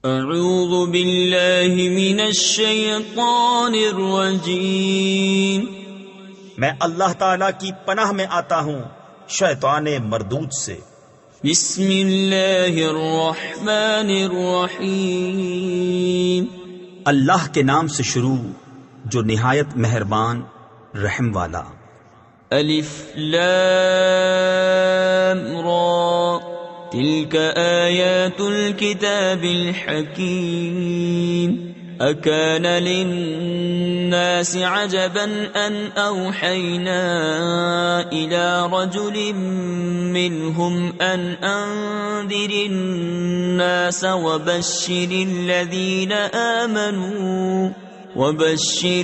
اعوذ باللہ من الشیطان الرجیم، میں اللہ تعالی کی پناہ میں آتا ہوں شیطان مردود سے۔ بسم اللہ الرحمن الرحیم، اللہ کے نام سے شروع جو نہایت مہربان رحم والا۔ الف لام را، تلك آیات الكتاب الحکیم۔ أكان للناس عجبا أن أوحينا إلى رجل منهم أن أنذر الناس وبشر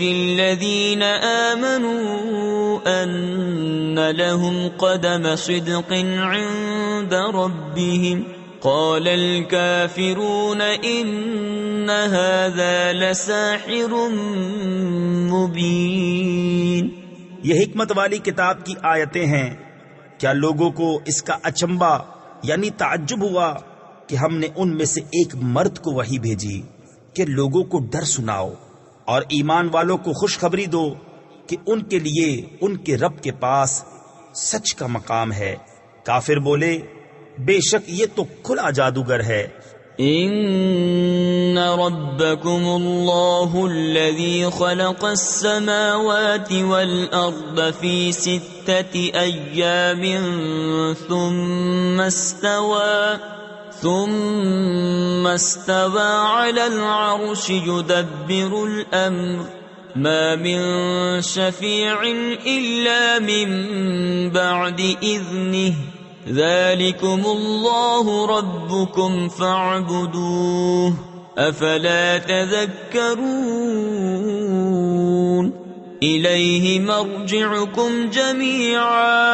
الذين آمنوا أن لهم قدم صدق عند ربهم، قال الكافرون إن هذا لساحر مبين۔ یہ حکمت والی کتاب کی آیتیں ہیں۔ کیا لوگوں کو اس کا اچنبھا یعنی تعجب ہوا کہ ہم نے ان میں سے ایک مرد کو وحی بھیجی کہ لوگوں کو ڈر سناؤ اور ایمان والوں کو خوشخبری دو کہ ان کے لیے ان کے رب کے پاس سچ کا مقام ہے۔ کافر بولے بے شک یہ تو کھلا جادوگر ہے۔ ان ربکم اللہ الذی خلق السماوات والارض فی 6 ایام ثم استوى على العرش يدبر الامر ما من شفیع الا من بعد اذنه ذلكم الله ربكم فاعبدوه افلا تذكرون۔ إليه مرجعكم جميعا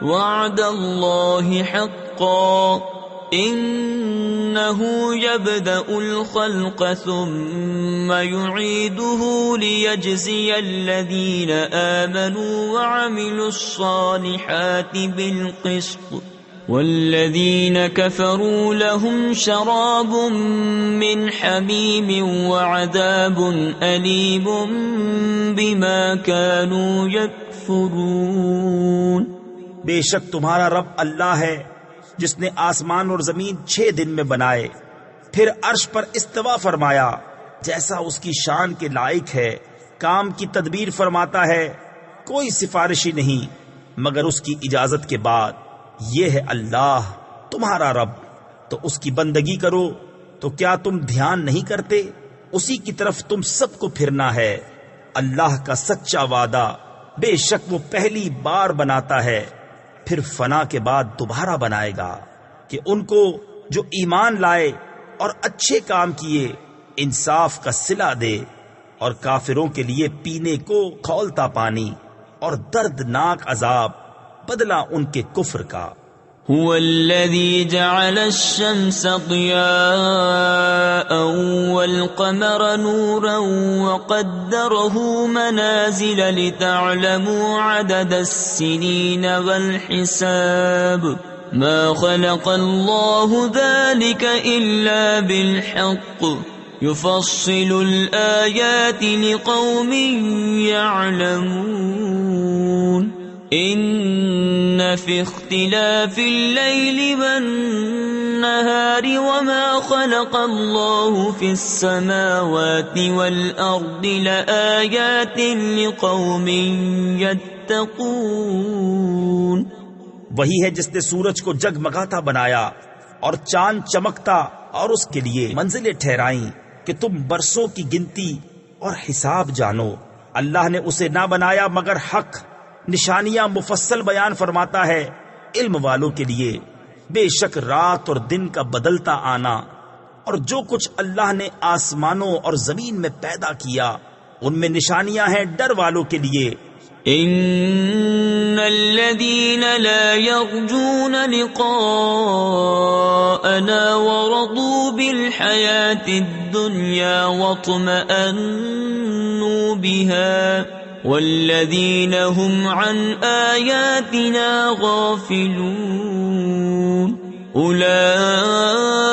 وعد الله حقا إنه يبدأ الخلق ثم يعيده ليجزي الذين آمنوا وعملوا الصالحات بالقسط، والذين كفروا لهم شراب من حميم وعذاب أليم بما كانوا يكفرون۔ بے شک تمہارا رب اللہ ہے جس نے آسمان اور زمین 6 دن میں بنائے، پھر عرش پر استوا فرمایا جیسا اس کی شان کے لائق ہے، کام کی تدبیر فرماتا ہے، کوئی سفارشی نہیں مگر اس کی اجازت کے بعد۔ یہ ہے اللہ تمہارا رب، تو اس کی بندگی کرو۔ تو کیا تم دھیان نہیں کرتے؟ اسی کی طرف تم سب کو پھرنا ہے۔ اللہ کا سچا وعدہ، بے شک وہ پہلی بار بناتا ہے پھر فنا کے بعد دوبارہ بنائے گا، کہ ان کو جو ایمان لائے اور اچھے کام کیے انصاف کا صلہ دے، اور کافروں کے لیے پینے کو کھولتا پانی اور دردناک عذاب بدلہ ان کے کفر کا۔ هو الذي جعل الشمس ضياء والقمر نورا وقدره منازل لتعلموا عدد السنين والحساب، ما خلق الله ذلك إلا بالحق يفصل الآيات لقوم يعلمون۔ ان في اختلاف الليل والنهار وما خلق الله في السماوات والارض لآيات لقوم يتقون۔ وہی ہے جس نے سورج کو جگمگاتا بنایا اور چاند چمکتا، اور اس کے لیے منزلیں ٹھہرائیں کہ تم برسوں کی گنتی اور حساب جانو۔ اللہ نے اسے نہ بنایا مگر حق، نشانیاں مفصل بیان فرماتا ہے علم والوں کے لیے۔ بے شک رات اور دن کا بدلتا آنا اور جو کچھ اللہ نے آسمانوں اور زمین میں پیدا کیا ان میں نشانیاں ہیں ڈر والوں کے لیے۔ ان الذين لا يرجون لقاءنا ورضوا بالحياة الدنيا واطمأنوا بها والذین هم عن آیاتنا غافلون أولئك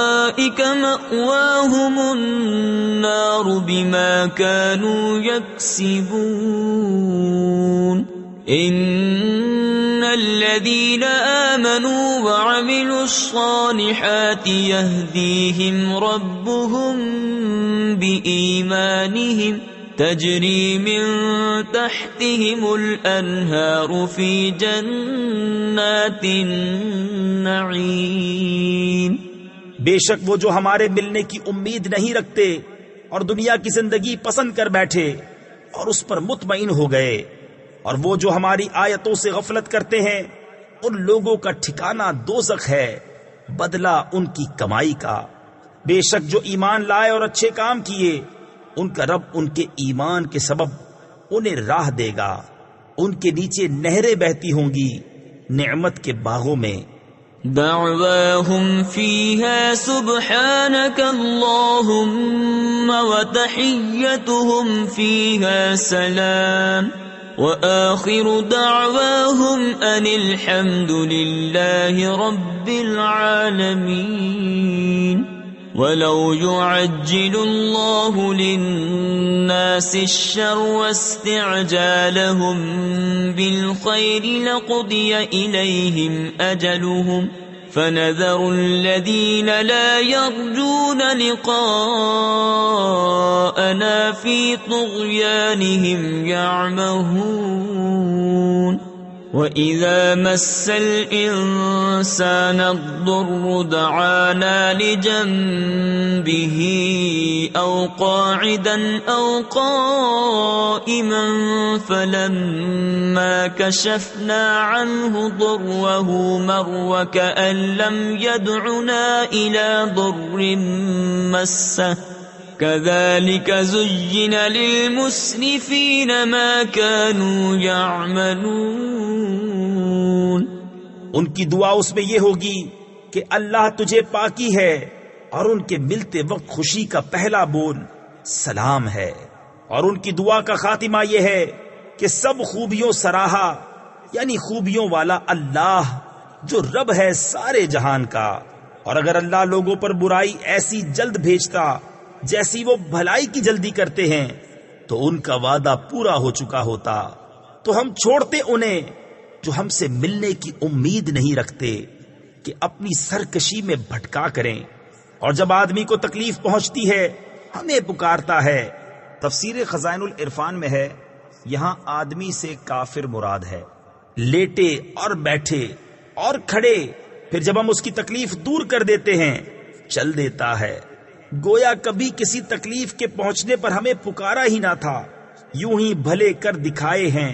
مأواهم النار بما كانوا يكسبون إن الذين آمنوا وعملوا الصالحات يهديهم ربهم بإيمانهم تجري من تحتهم الأنهار في جنات النعیم. بے شک وہ جو ہمارے ملنے کی امید نہیں رکھتے اور دنیا کی زندگی پسند کر بیٹھے اور اس پر مطمئن ہو گئے، اور وہ جو ہماری آیتوں سے غفلت کرتے ہیں، ان لوگوں کا ٹھکانہ دوزخ ہے، بدلہ ان کی کمائی کا. بے شک جو ایمان لائے اور اچھے کام کیے، ان کا رب ان کے ایمان کے سبب انہیں راہ دے گا، ان کے نیچے نہریں بہتی ہوں گی نعمت کے باغوں میں. دعواهم فيها سبحانك اللهم وتحيتهم فيها سلام وآخر دعواهم أن الحمد لله رب العالمين. ولو يعجل الله للناس الشر واستعجالهم بالخير لقضي إليهم أجلهم فنذر الذين لا يرجون لقاءنا في طغيانهم يعمهون. وَإِذَا مَسَّ الْإِنسَانَ الضُّرُّ دَعَانَا لِجَنبِهِ أَوْ قَاعِدًا أَوْ قَائِمًا فَلَمَّا كَشَفْنَا عَنْهُ ضُرَّهُ مَرَّ كَأَن لَّمْ يَدْعُنَا إِلَى ضُرٍّ مَّسَّهُ كَذَلِكَ زُيِّنَ لِلْمُسْرِفِينَ مَا كَانُوا يَعْمَلُونَ. ان کی دعا اس میں یہ ہوگی کہ اللہ تجھے پاکی ہے، اور ان کے ملتے وقت خوشی کا پہلا بول سلام ہے، اور ان کی دعا کا خاتمہ یہ ہے کہ سب خوبیوں سراہا، یعنی خوبیوں والا اللہ جو رب ہے سارے جہان کا. اور اگر اللہ لوگوں پر برائی ایسی جلد بھیجتا جیسی وہ بھلائی کی جلدی کرتے ہیں تو ان کا وعدہ پورا ہو چکا ہوتا، تو ہم چھوڑتے انہیں جو ہم سے ملنے کی امید نہیں رکھتے کہ اپنی سرکشی میں بھٹکا کریں. اور جب آدمی کو تکلیف پہنچتی ہے ہمیں پکارتا ہے. تفسیر خزائن العرفان میں ہے یہاں آدمی سے کافر مراد ہے، لیٹے اور بیٹھے اور کھڑے، پھر جب ہم اس کی تکلیف دور کر دیتے ہیں چل دیتا ہے، گویا کبھی کسی تکلیف کے پہنچنے پر ہمیں پکارا ہی نہ تھا. یوں ہی بھلے کر دکھائے ہیں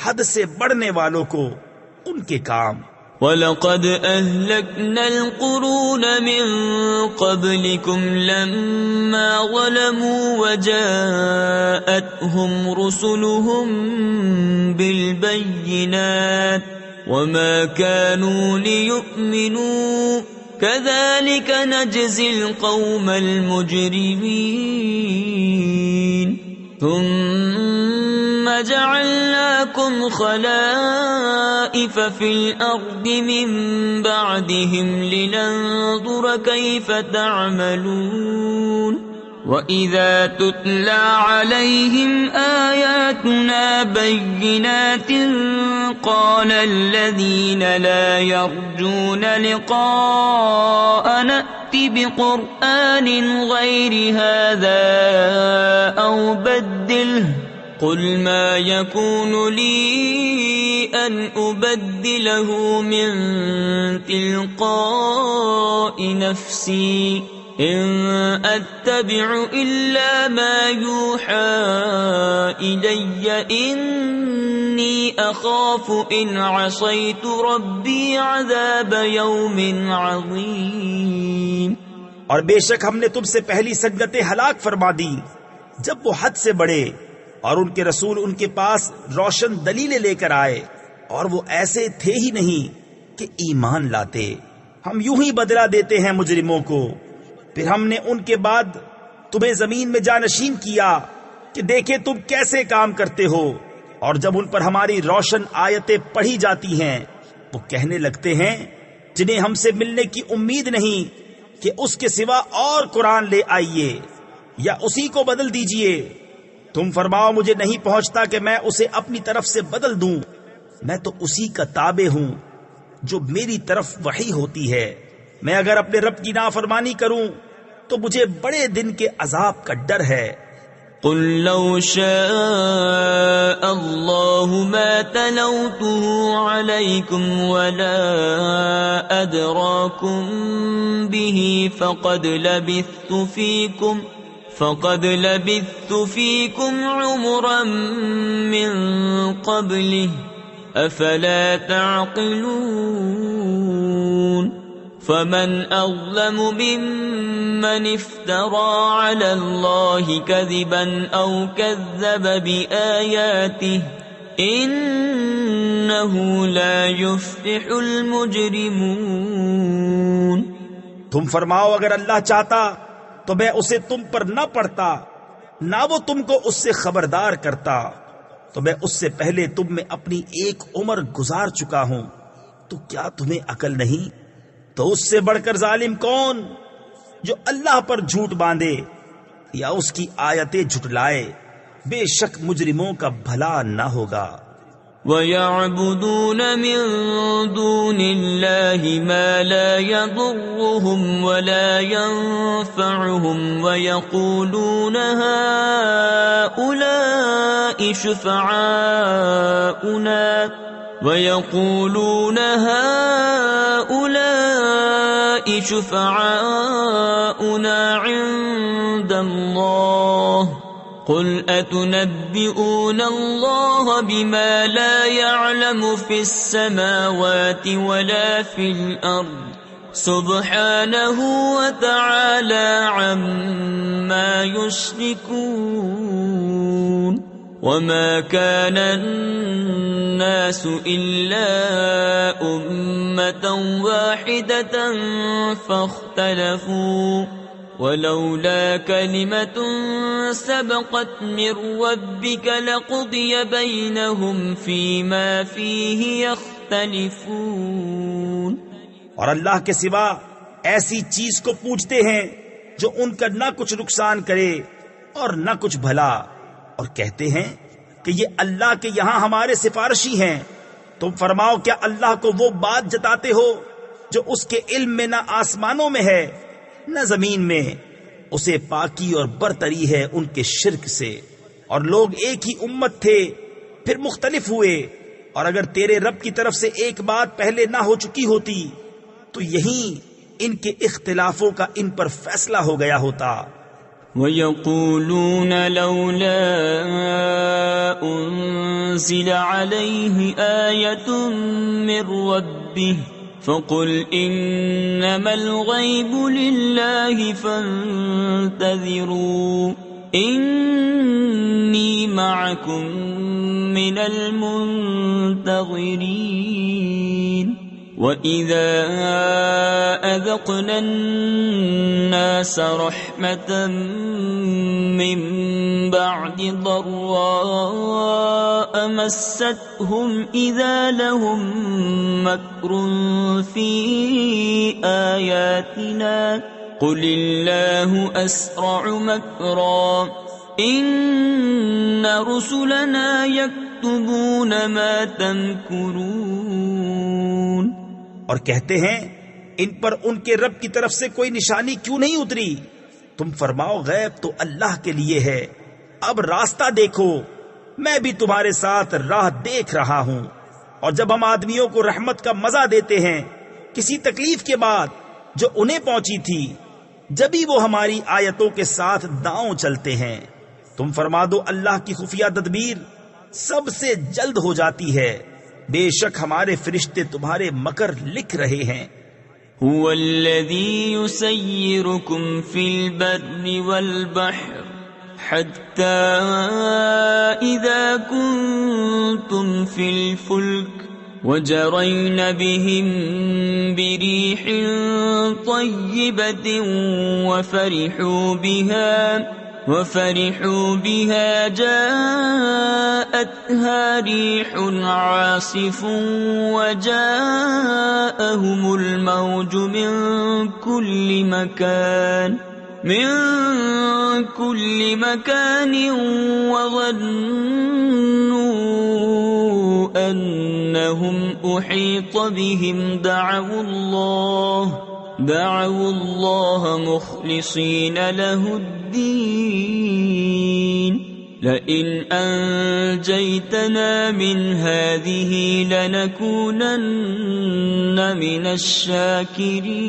حد سے بڑھنے والوں کو ان کے کام. وَلَقَدْ أَهْلَكْنَا الْقُرُونَ مِنْ قَبْلِكُمْ لَمَّا ظَلَمُوا وَجَاءَتْهُمْ رُسُلُهُم بِالْبَيِّنَاتِ وَمَا كَانُوا لِيُؤْمِنُوا كَذَلِكَ نَجْزِي الْقَوْمَ الْمُجْرِمِينَ. ثُمَّ جَعَلْنَاكُمْ خَلَائِفَ فِي الْأَرْضِ مِنْ بَعْدِهِمْ لِنَنْظُرَ كَيْفَ تَعْمَلُونَ. وَإِذَا تُتْلَى عَلَيْهِمْ آيَاتُنَا بَيِّنَاتٍ قَالَ الَّذِينَ لَا يَرْجُونَ لِقَاءَنَا ائْتِ بِقُرْآنٍ غَيْرِ هَذَا أَوْ بَدِّلْهُ قُلْ مَا يَكُونُ لِي أَنْ أُبَدِّلَهُ مِنْ تِلْقَاءِ نَفْسِي إِنْ أَتَّبِعُ إِلَّا مَا يُوحَى إِلَيَّ إِنِّي أَخَافُ إِنْ عَصَيْتُ رَبِّي عَذَابَ يَوْمٍ عَظِيمٍ. اور بے شک ہم نے تم سے پہلی سجدتیں ہلاک فرما دی جب وہ حد سے بڑھے اور ان کے رسول ان کے پاس روشن دلیلیں لے کر آئے، اور وہ ایسے تھے ہی نہیں کہ ایمان لاتے. ہم یوں ہی بدلہ دیتے ہیں مجرموں کو. پھر ہم نے ان کے بعد تمہیں زمین میں جانشین کیا کہ دیکھے تم کیسے کام کرتے ہو، اور جب ان پر ہماری روشن آیتیں پڑھی جاتی ہیں وہ کہنے لگتے ہیں جنہیں ہم سے ملنے کی امید نہیں کہ اس کے سوا اور قرآن لے آئیے یا اسی کو بدل دیجئے۔ تم فرماؤ مجھے نہیں پہنچتا کہ میں اسے اپنی طرف سے بدل دوں، میں تو اسی کا تابع ہوں جو میری طرف وحی ہوتی ہے۔ میں اگر اپنے رب کی نافرمانی کروں تو مجھے بڑے دن کے عذاب کا ڈر ہے۔ قل لو شاء الله ما تلوته عليكم ولا أدراكم به فقد لبثت فيكم عمرا من قبله أفلا تعقلون فمن أظلم ممن افترى على الله كذبا أو كذب بآياته إنه لا يفلح المجرمون۔ تم فرماؤ اگر اللہ چاہتا تو میں اسے تم پر نہ پڑھتا، نہ وہ تم کو اس سے خبردار کرتا، تو میں اس سے پہلے تم میں اپنی ایک عمر گزار چکا ہوں، تو کیا تمہیں عقل نہیں؟ تو اس سے بڑھ کر ظالم کون جو اللہ پر جھوٹ باندھے یا اس کی آیتیں جھٹلائے؟ بے شک مجرموں کا بھلا نہ ہوگا۔ وَيَعْبُدُونَ مِن دُونِ اللَّهِ مَا لَا يَضُرُّهُمْ وَلَا يَنفَعُهُمْ وَيَقُولُونَ هَؤُلَاءِ شُفَعَاؤُنَا عِندَ اللَّهِ قُلْ أَتُنَبِّئُونَ اللَّهَ بِمَا لَا يَعْلَمُ فِي السَّمَاوَاتِ وَلَا فِي الْأَرْضِ سُبْحَانَهُ وَتَعَالَى عَمَّا يُشْرِكُونَ۔ وَمَا كَانَ النَّاسُ إِلَّا أُمَّةً وَاحِدَةً فَاخْتَلَفُوا وَلَوْلَا كَلِمَةٌ سَبَقَتْ مِنْ رَبِّكَ لَقُضِيَ بَيْنَهُمْ فِيمَا فِيهِ يَخْتَلِفُونَ۔ اور اللہ کے سوا ایسی چیز کو پوجتے ہیں جو ان کا نہ کچھ نقصان کرے اور نہ کچھ بھلا، اور کہتے ہیں کہ یہ اللہ کے یہاں ہمارے سفارشی ہیں۔ تم فرماؤ کیا اللہ کو وہ بات جتاتے ہو جو اس کے علم میں نہ آسمانوں میں ہے نہ زمین میں؟ اسے پاکی اور برتری ہے ان کے شرک سے۔ اور لوگ ایک ہی امت تھے پھر مختلف ہوئے، اور اگر تیرے رب کی طرف سے ایک بات پہلے نہ ہو چکی ہوتی تو یہیں ان کے اختلافوں کا ان پر فیصلہ ہو گیا ہوتا۔ وَيَقُولُونَ لَوْلَا أُنزِلَ عَلَيْهِ آيَةٌ مِّن رَّبِّهِ فَقُلْ إِنَّمَا الْغَيْبُ لِلَّهِ فَانتَظِرُوا إِنِّي مَعَكُمْ مِنَ الْمُنتَظِرِينَ۔ وَإِذَا أَذَقْنَا النَّاسَ رَحْمَةً مِّن بَعْدِ ضَرَّاءَ مَسَّتْهُمْ إِذَا لَهُم مَّكْرٌ فِي آيَاتِنَا قُلِ اللَّهُ أَسْرَعُ مَكْرًا إِنَّ رُسُلَنَا يَكْتُبُونَ مَا تَمْكُرُونَ۔ اور کہتے ہیں ان پر ان کے رب کی طرف سے کوئی نشانی کیوں نہیں اتری؟ تم فرماؤ غیب تو اللہ کے لیے ہے، اب راستہ دیکھو، میں بھی تمہارے ساتھ راہ دیکھ رہا ہوں۔ اور جب ہم آدمیوں کو رحمت کا مزہ دیتے ہیں کسی تکلیف کے بعد جو انہیں پہنچی تھی، جبھی وہ ہماری آیتوں کے ساتھ داؤں چلتے ہیں۔ تم فرما دو اللہ کی خفیہ تدبیر سب سے جلد ہو جاتی ہے، بے شک ہمارے فرشتے تمہارے مکر لکھ رہے ہیں۔ هو الذي يسيركم في البر والبحر حتى إذا كنتم في الفلك وجرين بهم بريح طيبة وفرحوا بها جاءتها ريح عاصف وجاءهم الموج من كل مكان وظنوا أنهم أحيط بهم دعوا الله مخلصين له الدين لئن أنجيتنا من هذه لنكونن من الشاكرين.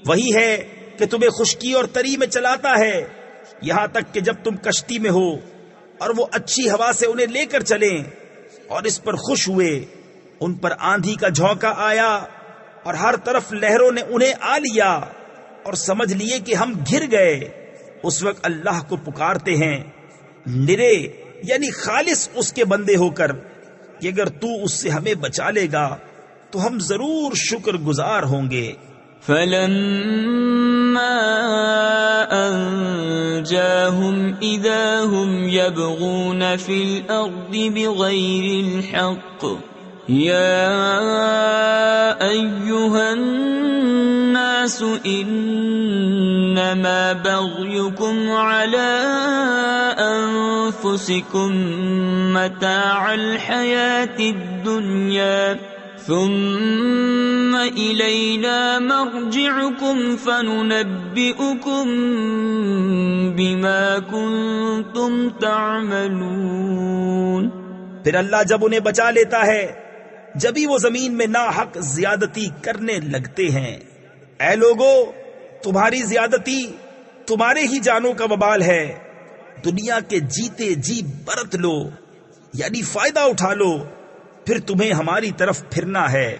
وہی ہے کہ تمہیں خشکی اور تری میں چلاتا ہے یہاں تک کہ جب تم کشتی میں ہو اور وہ اچھی ہوا سے انہیں لے کر چلیں اور اس پر خوش ہوئے، ان پر آندھی کا جھونکا آیا اور ہر طرف لہروں نے انہیں آ لیا اور سمجھ لیے کہ ہم گر گئے. اس وقت اللہ کو پکارتے ہیں نرے یعنی خالص اس کے بندے ہو کر کہ اگر تو اس سے ہمیں بچا لے گا تو ہم ضرور شکر گزار ہوں گے. فلما أنجاهم إذا هم يبغون في الأرض بغير الحق يا أيها الناس إنما بغيكم على أنفسكم متاع الحياة الدنيا ثم إلينا مرجعكم فننبئكم بما كنتم تعملون. پھر اللہ جب انہیں بچا لیتا ہے جبھی وہ زمین میں ناحق زیادتی کرنے لگتے ہیں. اے لوگو تمہاری زیادتی تمہارے ہی جانوں کا وبال ہے. دنیا کے جیتے جی برت لو یعنی فائدہ اٹھا لو، پھر تمہیں ہماری طرف پھرنا ہے.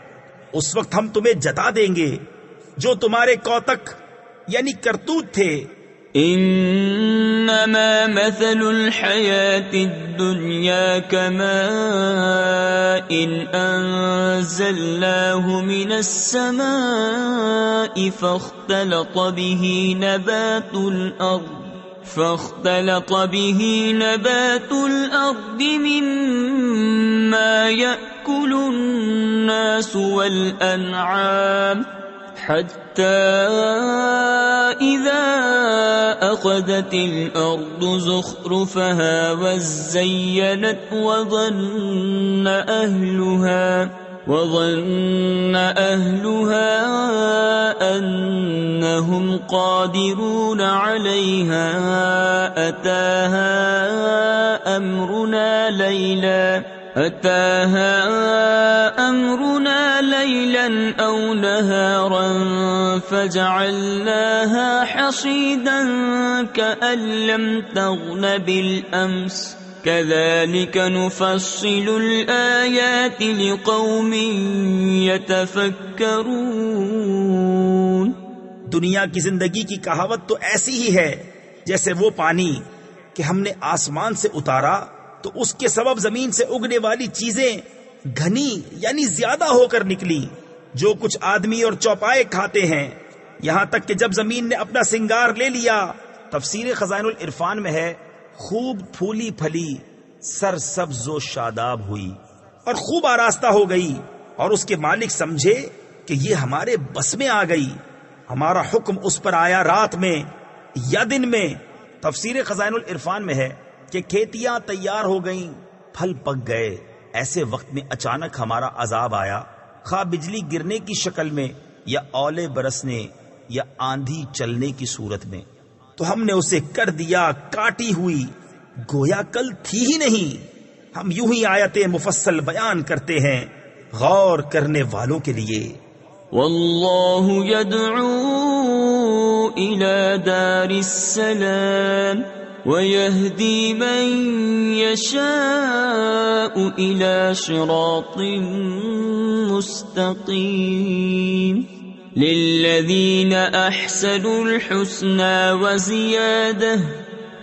اس وقت ہم تمہیں جتا دیں گے جو تمہارے کوتک یعنی کرتوت تھے. انما مثل الحياة الدنيا كماء انزلناه من السماء فاختلط به نبات الأرض مما يأكل الناس والأنعام حتى إذا أخذت الأرض زخرفها وزينت وظن أهلها أنهم قادرون عليها أتاها أمرنا ليلا أو نهارا فجعلناها حصيدا كأن لم تغن بالأمس كذلك نفصل الآيات لقوم يتفكرون. دنیا کی زندگی کی کہاوت تو ایسی ہی ہے جیسے وہ پانی کہ ہم نے آسمان سے اتارا تو اس کے سبب زمین سے اگنے والی چیزیں گھنی یعنی زیادہ ہو کر نکلی جو کچھ آدمی اور چوپائے کھاتے ہیں، یہاں تک کہ جب زمین نے اپنا سنگار لے لیا. تفسیر خزائن العرفان میں ہے خوب پھولی پھلی سر سبز و شاداب ہوئی اور خوب آراستہ ہو گئی اور اس کے مالک سمجھے کہ یہ ہمارے بس میں آ گئی. ہمارا حکم اس پر آیا رات میں یا دن میں. تفسیر خزائن العرفان میں ہے کہ کھیتیاں تیار ہو گئیں، پھل پک گئے. ایسے وقت میں اچانک ہمارا عذاب آیا، خواہ بجلی گرنے کی شکل میں یا اولے برسنے یا آندھی چلنے کی صورت میں، تو ہم نے اسے کر دیا کاٹی ہوئی گویا کل تھی ہی نہیں. ہم یوں ہی آیتیں مفصل بیان کرتے ہیں غور کرنے والوں کے لیے. واللہ يدعو الى دار السلام ويهدي من يشاء إلى صراط مستقيم للذين أحسنوا الحسنى وزيادة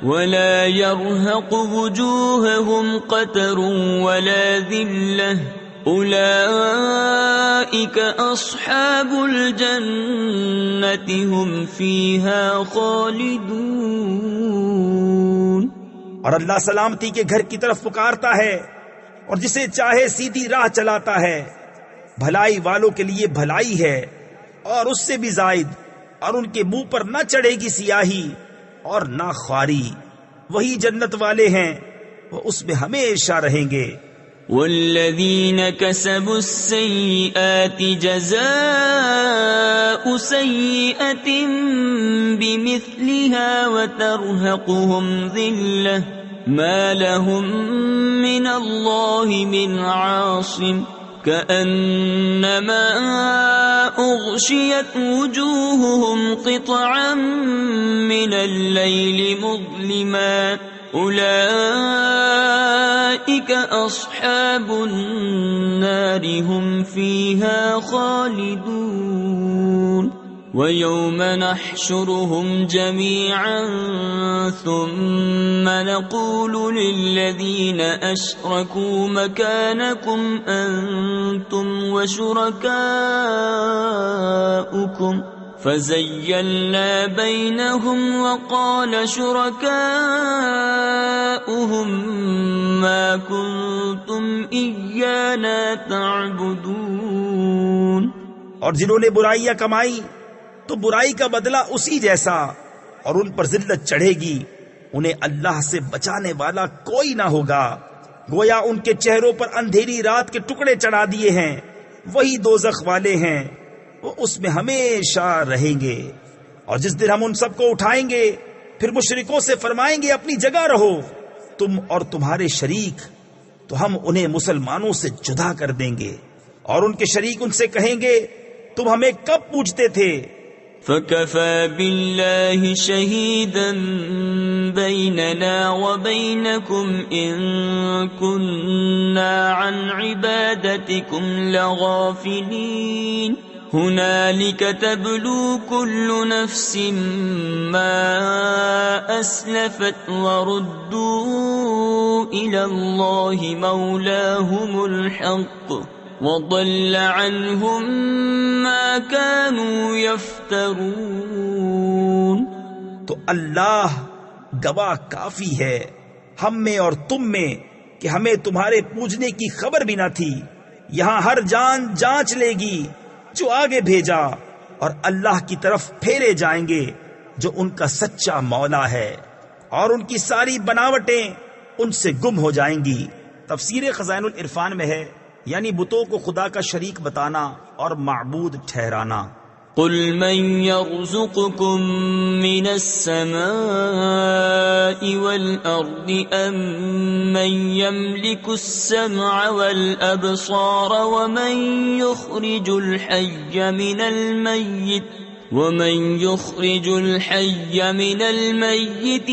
ولا يرهق وجوههم قتر ولا ذلة أولئك أصحاب الجنة هم فيها خالدون۔ اور اللہ سلامتی کے گھر کی طرف پکارتا ہے اور جسے چاہے سیدھی راہ چلاتا ہے۔ بھلائی والوں کے لیے بھلائی ہے اور اس سے بھی زائد، اور ان کے منہ پر نہ چڑھے گی سیاہی اور نہ خواری۔ وہی جنت والے ہیں، وہ اس میں ہمیشہ رہیں گے۔ والذین کسبوا السیئات جزاء سیئۃ بمثلها وترهقهم ذلة ما لهم من اللہ من عاصم كأنما أغشيت وجوههم قطعا من الليل مظلما أولئك أصحاب النار هم فيها خالدون۔ وَيَوْمَ نَحْشُرُهُمْ جَمِيعًا ثُمَّ نَقُولُ لِلَّذِينَ أَشْرَكُوا مَكَانَكُمْ أَنْتُمْ وَشُرَكَاؤُكُمْ فَزَيَّلْنَا بَيْنَهُمْ وَقَالَ شُرَكَاؤُهُمْ مَا كُنْتُمْ إِيَّانَا تَعْبُدُونَ۔ اور جنہوں نے برائیاں کمائی تو برائی کا بدلہ اسی جیسا، اور ان پر ذلت چڑھے گی، انہیں اللہ سے بچانے والا کوئی نہ ہوگا۔ گویا ان کے چہروں پر اندھیری رات کے ٹکڑے چڑھا دیے ہیں، وہی دوزخ والے ہیں، وہ اس میں ہمیشہ رہیں گے۔ اور جس دن ہم ان سب کو اٹھائیں گے، پھر مشرکوں سے فرمائیں گے اپنی جگہ رہو، تم اور تمہارے شریک، تو ہم انہیں مسلمانوں سے جدا کر دیں گے۔ اور ان کے شریک ان سے کہیں گے تم ہمیں کب پوچھتے تھے؟ فَكَفَى بِاللَّهِ شَهِيدًا بَيْنَنَا وَبَيْنَكُمْ إِن كُنَّا عَنْ عِبَادَتِكُمْ لَغَافِلِينَ هُنَالِكَ تَبْلُو كُلُّ نَفْسٍ مَا أَسْلَفَتْ وَرُدُّوا إِلَى اللَّهِ مَوْلَاهُمُ الْحَقِّ وَضَلَّ عَنْهُمْ مَا كَانُوا يَفْتَرُونَ۔ تو اللہ گواہ کافی ہے ہم میں اور تم میں کہ ہمیں تمہارے پوجنے کی خبر بھی نہ تھی۔ یہاں ہر جان جانچ لے گی جو آگے بھیجا، اور اللہ کی طرف پھیرے جائیں گے جو ان کا سچا مولا ہے، اور ان کی ساری بناوٹیں ان سے گم ہو جائیں گی۔ تفسیر خزائن العرفان میں ہے، یعنی بتوں کو خدا کا شریک بتانا اور معبود ٹھہرانا۔ قل من يرزقكم من السماء والأرض أم من يملك السمع والأبصار ومن يخرج الحي من الميت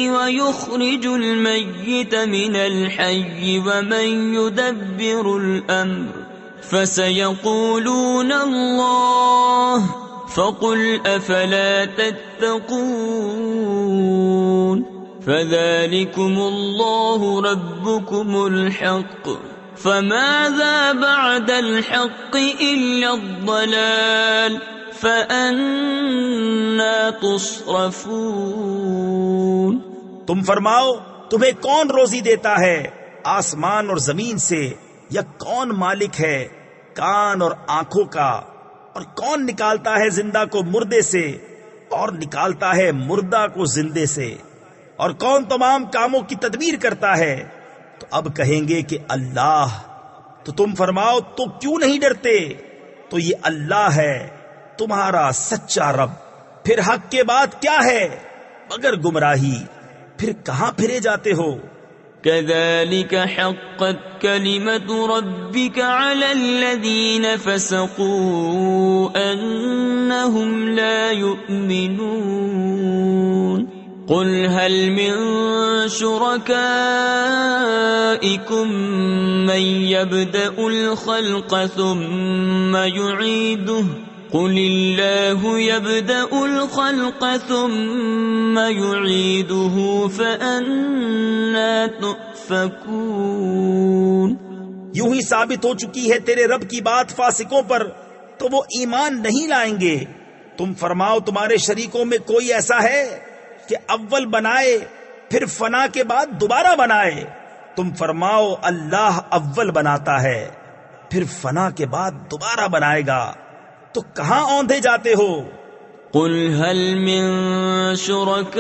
ويخرج الميت من الحي ومن يدبر الأمر فسيقولون الله فقل أفلا تتقون فذلكم الله ربكم الحق فماذا بعد الحق إلا الضلال فأنا تصرفون۔ تم فرماؤ تمہیں کون روزی دیتا ہے آسمان اور زمین سے، یا کون مالک ہے کان اور آنکھوں کا، اور کون نکالتا ہے زندہ کو مردے سے اور نکالتا ہے مردہ کو زندے سے، اور کون تمام کاموں کی تدبیر کرتا ہے؟ تو اب کہیں گے کہ اللہ۔ تو تم فرماؤ تو کیوں نہیں ڈرتے؟ تو یہ اللہ ہے تمہارا سچا رب، پھر حق کے بعد کیا ہے مگر گمراہی، پھر کہاں پھرے جاتے ہو؟ كذلك حقت كلمة ربك على الذين فسقوا أنهم لا يؤمنون قل هل من شركائكم من يبدأ الخلق ثم يعيده قل الله يبدأ الخلق ثم يعيده فأنا تؤفكون۔ یوں ہی ثابت ہو چکی ہے تیرے رب کی بات فاسقوں پر، تو وہ ایمان نہیں لائیں گے۔ تم فرماؤ تمہارے شریکوں میں کوئی ایسا ہے کہ اول بنائے پھر فنا کے بعد دوبارہ بنائے؟ تم فرماؤ اللہ اول بناتا ہے پھر فنا کے بعد دوبارہ بنائے گا، تو کہاں اوندھے جاتے ہو؟ قل هل من شركائكم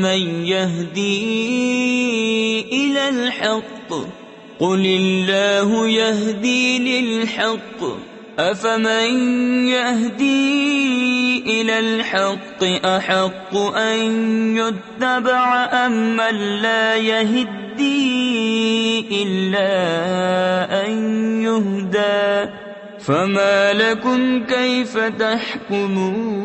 من يهدي إلى الحق قل الله يهدي للحق أفمن يهدي إلى الحق أحق أن يتبع أم من لا يهدي إلا أن يهدى فما لكم كيف تحكمون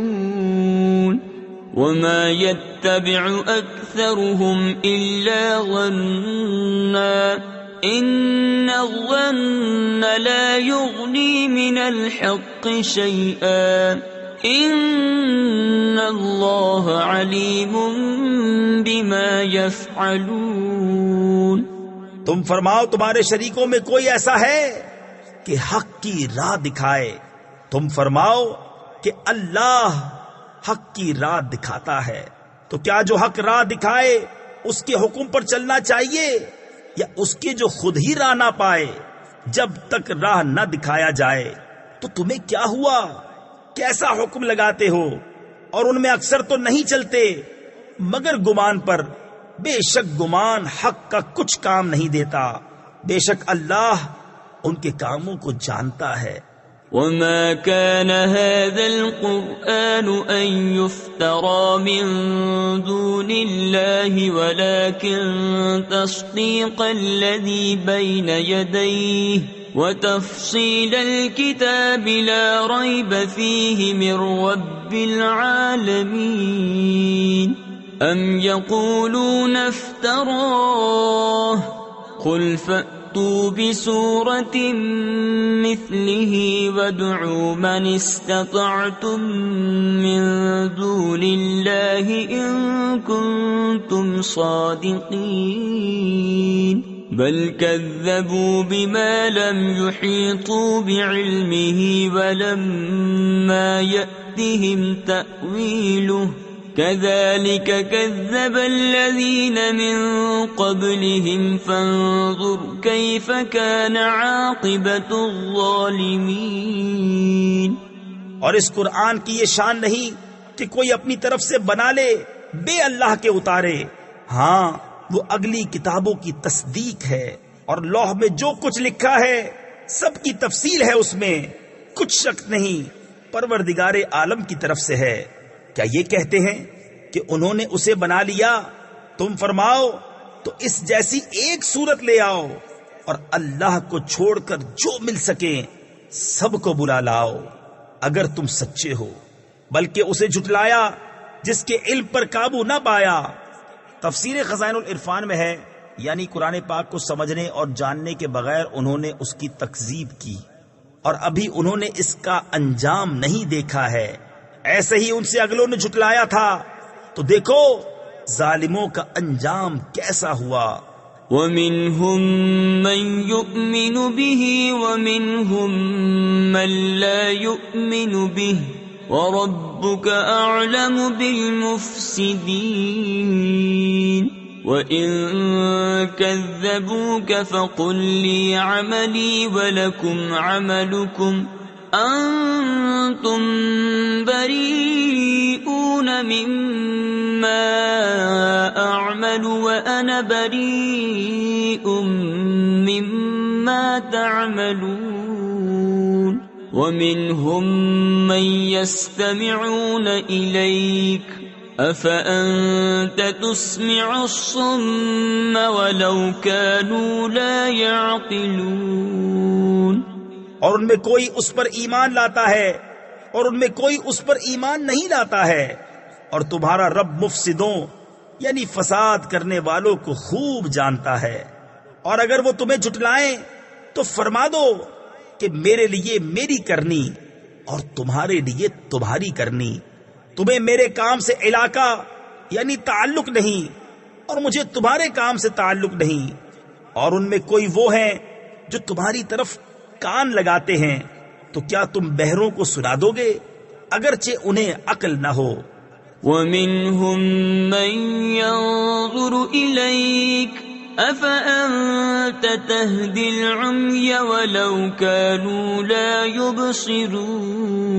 وما يتبع أكثرهم إلا ظنا إن الظن لا يغني من الحق شيئا إن الله عليم بما يفعلون۔ تم فرماؤ تمہارے شریکوں میں کوئی ایسا ہے کہ حق کی راہ دکھائے؟ تم فرماؤ کہ اللہ حق کی راہ دکھاتا ہے، تو کیا جو حق راہ دکھائے اس کے حکم پر چلنا چاہیے یا اس کے جو خود ہی راہ نہ پائے؟ جب تک راہ نہ دکھایا جائے تو تمہیں کیا ہوا؟ کیسا حکم لگاتے ہو؟ اور ان میں اکثر تو نہیں چلتے مگر گمان پر۔ بے شک گمان حق کا کچھ کام نہیں دیتا، بے شک اللہ ان کے کاموں کو جانتا ہے۔ وما كان هذا القرآن أن يفترى من دون الله ولكن تصديق الذي بين يديه وتفصيل الكتاب لا ريب فيه من رب العالمين أم يقولون افتراه قل فأتوا بسورة مثله وادعوا من استطعتم من دون الله إن كنتم صادقين بل كذبوا بما لم يحيطوا بعلمه ولما يأتهم تأويله كذلك كذب الذين من قبلهم فانظر كيف كان عاقبة الظالمين۔ اور اس قرآن کی یہ شان نہیں کہ کوئی اپنی طرف سے بنا لے بے اللہ کے اتارے، ہاں وہ اگلی کتابوں کی تصدیق ہے، اور لوح میں جو کچھ لکھا ہے سب کی تفصیل ہے، اس میں کچھ شک نہیں، پروردگار عالم کی طرف سے ہے۔ کیا یہ کہتے ہیں کہ انہوں نے اسے بنا لیا؟ تم فرماؤ تو اس جیسی ایک صورت لے آؤ، اور اللہ کو چھوڑ کر جو مل سکے سب کو بلا لاؤ اگر تم سچے ہو، بلکہ اسے جھٹلایا جس کے علم پر قابو نہ پایا۔ تفسیر خزائن العرفان میں ہے، یعنی قرآن پاک کو سمجھنے اور جاننے کے بغیر انہوں نے اس کی تکذیب کی، اور ابھی انہوں نے اس کا انجام نہیں دیکھا ہے۔ ایسے ہی ان سے اگلوں نے جھٹلایا تھا، تو دیکھو ظالموں کا انجام کیسا ہوا۔ وَمِنْهُمْ مَنْ يُؤْمِنُ بِهِ وَمِنْهُمْ مَنْ لَا يُؤْمِنُ بِهِ وَرَبُّكَ أَعْلَمُ بِالْمُفْسِدِينَ وَإِن كَذَّبُوكَ فَقُلْ لِي عَمَلِي وَلَكُمْ عَمَلُكُمْ أَنْتُمْ بَرِيئُونَ مِمَّا أَعْمَلُ وَأَنَا بَرِيءٌ مِمَّا تَعْمَلُونَ وَمِنْهُمْ مَنْ يَسْتَمِعُونَ إِلَيْكَ أَفَأَنْتَ تُسْمِعُ الصُّمَّ وَلَوْ كَانُوا لَا يَعْقِلُونَ۔ اور ان میں کوئی اس پر ایمان لاتا ہے اور ان میں کوئی اس پر ایمان نہیں لاتا ہے، اور تمہارا رب مفسدوں یعنی فساد کرنے والوں کو خوب جانتا ہے۔ اور اگر وہ تمہیں جھٹلائیں تو فرما دو کہ میرے لیے میری کرنی اور تمہارے لیے تمہاری کرنی، تمہیں میرے کام سے علاقہ یعنی تعلق نہیں، اور مجھے تمہارے کام سے تعلق نہیں، اور ان میں کوئی وہ ہیں جو تمہاری طرف کان لگاتے ہیں، تو کیا تم بہروں کو سنا دو گے اگرچہ انہیں عقل نہ ہو؟ ومنهم من ينظر إليك أفأنت تهدي العمي ولو كانوا لا يبصرون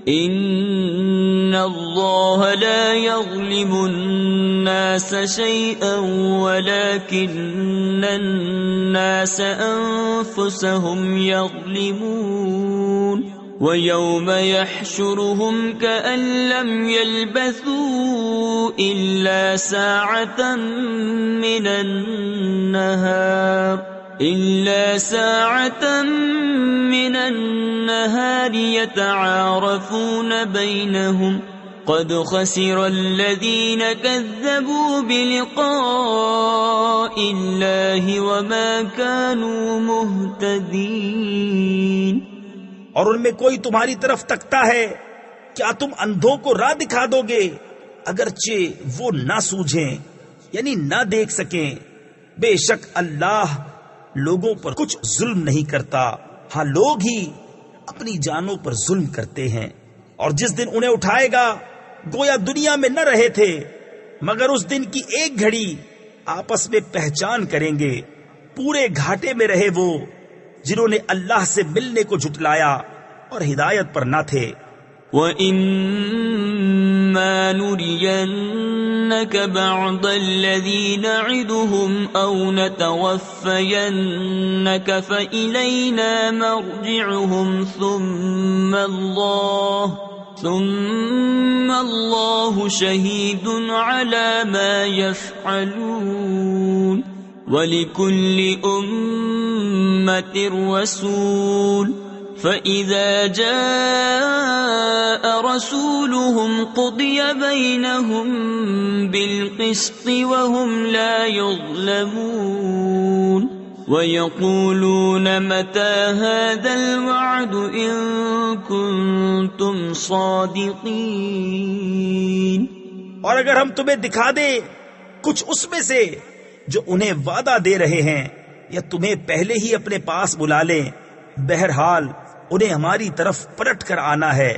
إن الله لا يظلم الناس شيئا ولكن الناس أنفسهم يظلمون وَيَوْمَ يَحْشُرُهُمْ كَأَن لَّمْ يَلْبَثُوا إِلَّا سَاعَةً مِّنَ النَّهَارِ يَتَعَارَفُونَ بَيْنَهُمْ قَدْ خَسِرَ الَّذِينَ كَذَّبُوا بِلِقَاءِ اللَّهِ وَمَا كَانُوا مُهْتَدِينَ۔ اور ان میں کوئی تمہاری طرف تکتا ہے، کیا تم اندھوں کو راہ دکھا دو گے اگرچہ وہ نہ سوجھیں، یعنی نہ دیکھ سکیں؟ بے شک اللہ لوگوں پر کچھ ظلم نہیں کرتا، ہاں لوگ ہی اپنی جانوں پر ظلم کرتے ہیں۔ اور جس دن انہیں اٹھائے گا گویا دنیا میں نہ رہے تھے، مگر اس دن کی ایک گھڑی آپس میں پہچان کریں گے۔ پورے گھاٹے میں رہے وہ جنہوں نے اللہ سے ملنے کو جھٹلایا اور ہدایت پر نہ تھے۔ وَإِمَّا نُرِيَنَّكَ بَعْضَ الَّذِي نَعِدُهُمْ أَوْ نَتَوَفَّيَنَّكَ فَإِلَيْنَا مَرْجِعُهُمْ ثُمَّ اللَّهُ شَهِيدٌ عَلَى مَا يَفْعَلُونَ وَلِكُلِّ أُمَّةٍ رَّسُولٌ فَإِذَا جَاءَ رَسُولُهُمْ قُضِيَ بَيْنَهُم بِالْقِسْطِ وَهُمْ لَا يُظْلَمُونَ وَيَقُولُونَ مَتَى هَذَا الْوَعْدُ إِن كُنتُمْ صَادِقِينَ۔ اور اگر ہم تمہیں دکھا دیں کچھ اس میں سے جو انہیں وعدہ دے رہے ہیں، یا تمہیں پہلے ہی اپنے پاس بلا لیں، بہرحال انہیں ہماری طرف پلٹ کر آنا ہے،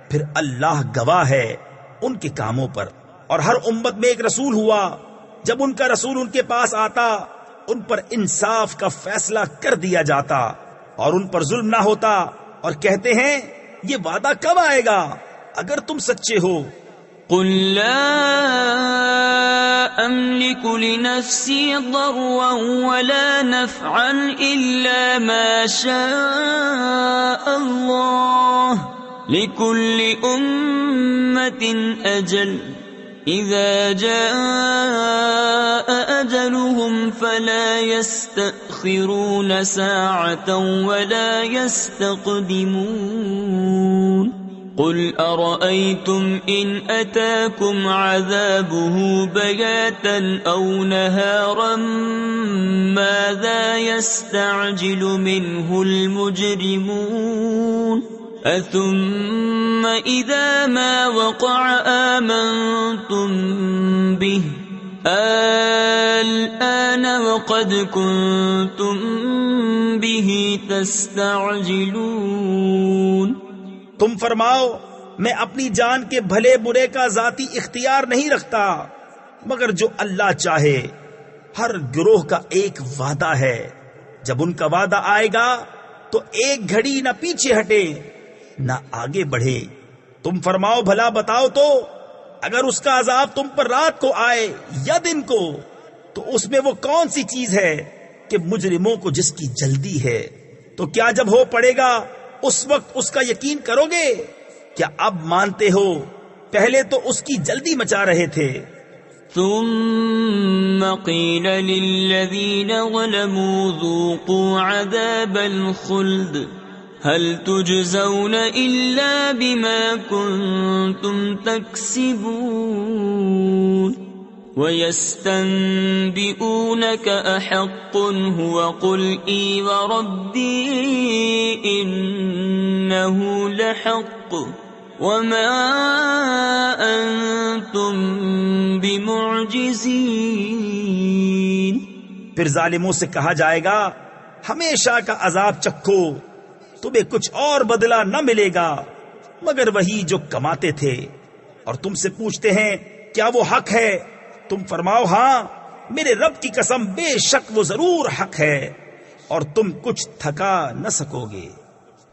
پھر اللہ گواہ ہے ان کے کاموں پر۔ اور ہر امت میں ایک رسول ہوا، جب ان کا رسول ان کے پاس آتا ان پر انصاف کا فیصلہ کر دیا جاتا اور ان پر ظلم نہ ہوتا، اور کہتے ہیں یہ وعدہ کب آئے گا اگر تم سچے ہو؟ قل لا أملك لنفسي ضرا ولا نفعا إلا ما شاء الله لكل أمة أجل إذا جاء أجلهم فلا يستأخرون ساعة ولا يستقدمون قل أرأيتم إن أتاكم عذابه بياتا أو نهارا ماذا يستعجل منه المجرمون أثم إذا ما وقع آمنتم به الآن وقد كنتم به تستعجلون۔ تم فرماؤ میں اپنی جان کے بھلے برے کا ذاتی اختیار نہیں رکھتا، مگر جو اللہ چاہے۔ ہر گروہ کا ایک وعدہ ہے، جب ان کا وعدہ آئے گا تو ایک گھڑی نہ پیچھے ہٹے نہ آگے بڑھے۔ تم فرماؤ بھلا بتاؤ تو اگر اس کا عذاب تم پر رات کو آئے یا دن کو تو اس میں وہ کون سی چیز ہے کہ مجرموں کو جس کی جلدی ہے؟ تو کیا جب ہو پڑے گا اس وقت اس کا یقین کرو گے؟ کیا اب مانتے ہو؟ پہلے تو اس کی جلدی مچا رہے تھے۔ ثم قيل للذين ظلموا ذوقوا عذاب الخلد هل تجزون إلا بما كنتم تكسبون ويستنبئونك أحق هو قل إي وربي إنه لحق وما أنتم بمعجزين۔ پھر ظالموں سے کہا جائے گا ہمیشہ کا عذاب چکھو، تمہیں کچھ اور بدلہ نہ ملے گا مگر وہی جو کماتے تھے، اور تم سے پوچھتے ہیں کیا وہ حق ہے؟ تم فرماؤ ہاں، میرے رب کی قسم بے شک وہ ضرور حق ہے، اور تم کچھ تھکا نہ سکو گے۔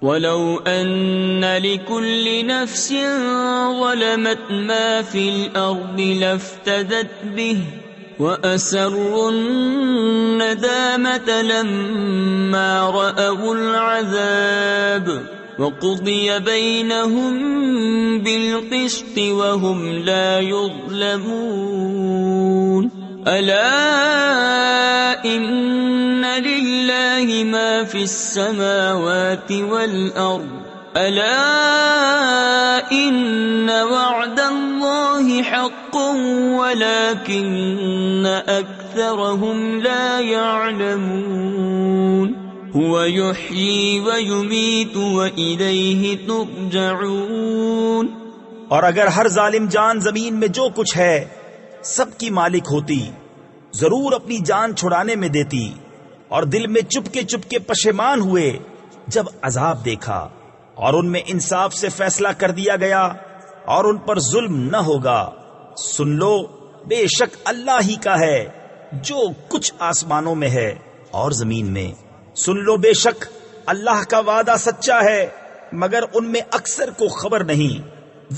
وَلَوْ أَنَّ لِكُلِّ نَفْسٍ ظَلَمَتْ مَا فِي الْأَرْضِ لَافْتَدَتْ بِهِ وَأَسَرُّوا النَّدَامَةَ لَمَّا رَأَوُا الْعَذَابَ وَقُضِيَ بَيْنَهُم بِالْقِسْطِ وَهُمْ لَا يُظْلَمُونَ أَلَا إِنَّ لِلَّهِ مَا فِي السَّمَاوَاتِ وَالْأَرْضِ أَلَا إِنَّ وَعْدَ اللَّهِ حَقٌّ وَلَكِنَّ أَكْثَرَهُمْ لَا يَعْلَمُونَ هُوَ يُحْيِي وَيُمِيتُ وَإِلَيْهِ تُرْجَعُونَ۔ اور اگر ہر ظالم جان زمین میں جو کچھ ہے سب کی مالک ہوتی، ضرور اپنی جان چھڑانے میں دیتی، اور دل میں چپکے پشیمان ہوئے جب عذاب دیکھا، اور ان میں انصاف سے فیصلہ کر دیا گیا اور ان پر ظلم نہ ہوگا۔ سن لو بے شک اللہ ہی کا ہے جو کچھ آسمانوں میں ہے اور زمین میں۔ سن لو بے شک اللہ کا وعدہ سچا ہے، مگر ان میں اکثر کو خبر نہیں۔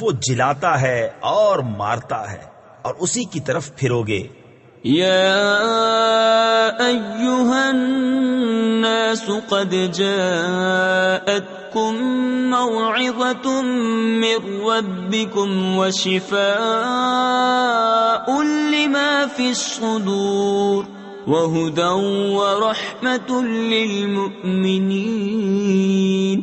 وہ جلاتا ہے اور مارتا ہے، اور اسی کی طرف پھرو گے۔ يا أيها الناس قد جاءتكم موعظة من ربكم وشفاء لما في الصدور وهدى ورحمة للمؤمنين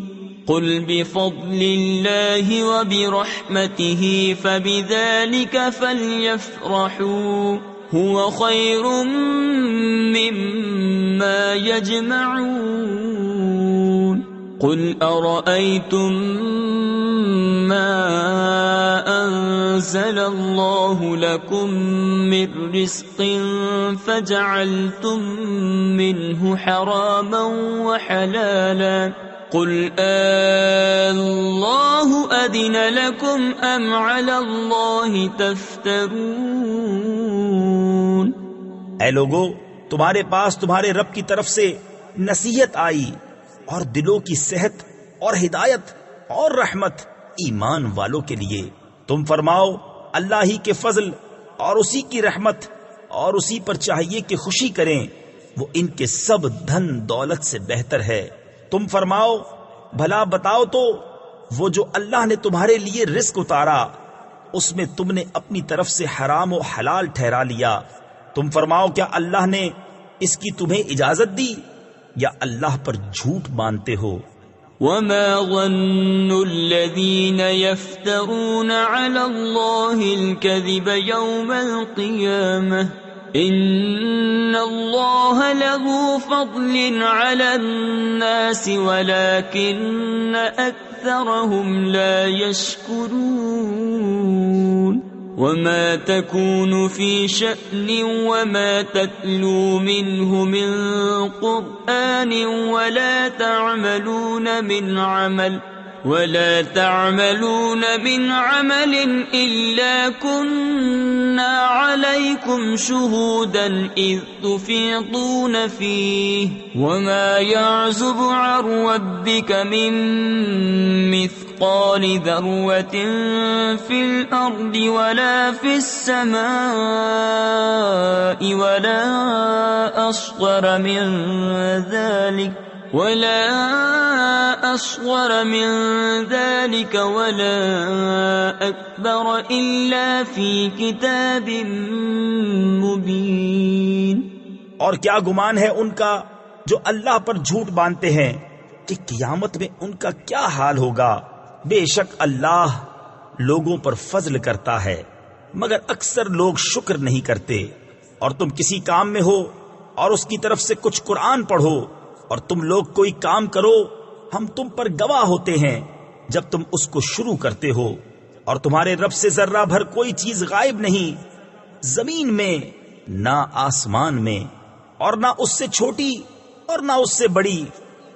قل بفضل الله وبرحمته فبذلك فليفرحوا هو خير مما يجمعون قل أرأيتم ما أنزل الله لكم من رزق فجعلتم منه حراما وحلالا قل الله أذن لكم أم على الله تفترون۔ اے لوگو، تمہارے پاس تمہارے رب کی طرف سے نصیحت آئی، اور دلوں کی صحت اور ہدایت اور رحمت ایمان والوں کے لیے۔ تم فرماؤ اللہ ہی کے فضل اور اسی کی رحمت، اور اسی پر چاہیے کہ خوشی کریں، وہ ان کے سب دھن دولت سے بہتر ہے۔ تم فرماؤ بھلا بتاؤ تو، وہ جو اللہ نے تمہارے لیے رزق اتارا اس میں تم نے اپنی طرف سے حرام و حلال ٹھہرا لیا، تم فرماؤ کیا اللہ نے اس کی تمہیں اجازت دی، یا اللہ پر جھوٹ باندھتے ہو؟ وما ظن الذين يفترون على الله الكذب يوم القيامة إن الله له فضل على الناس ولكن أكثرهم لا يشكرون وما تكون في شأن وما تتلو منه من قرآن ولا تعملون من عمل إلا كنا عليكم شهودا إذ تفيضون فيه وما يعزب عن ربك من مثقال ذرة في الأرض ولا في السماء ولا أصغر من ذلك ولا أكبر إلا في كتاب مبين۔ اور کیا گمان ہے ان کا جو اللہ پر جھوٹ باندھتے ہیں کہ قیامت میں ان کا کیا حال ہوگا؟ بے شک اللہ لوگوں پر فضل کرتا ہے مگر اکثر لوگ شکر نہیں کرتے۔ اور تم کسی کام میں ہو اور اس کی طرف سے کچھ قرآن پڑھو، اور تم لوگ کوئی کام کرو، ہم تم پر گواہ ہوتے ہیں جب تم اس کو شروع کرتے ہو، اور تمہارے رب سے ذرہ بھر کوئی چیز غائب نہیں، زمین میں نہ آسمان میں، اور نہ اس سے چھوٹی اور نہ اس سے بڑی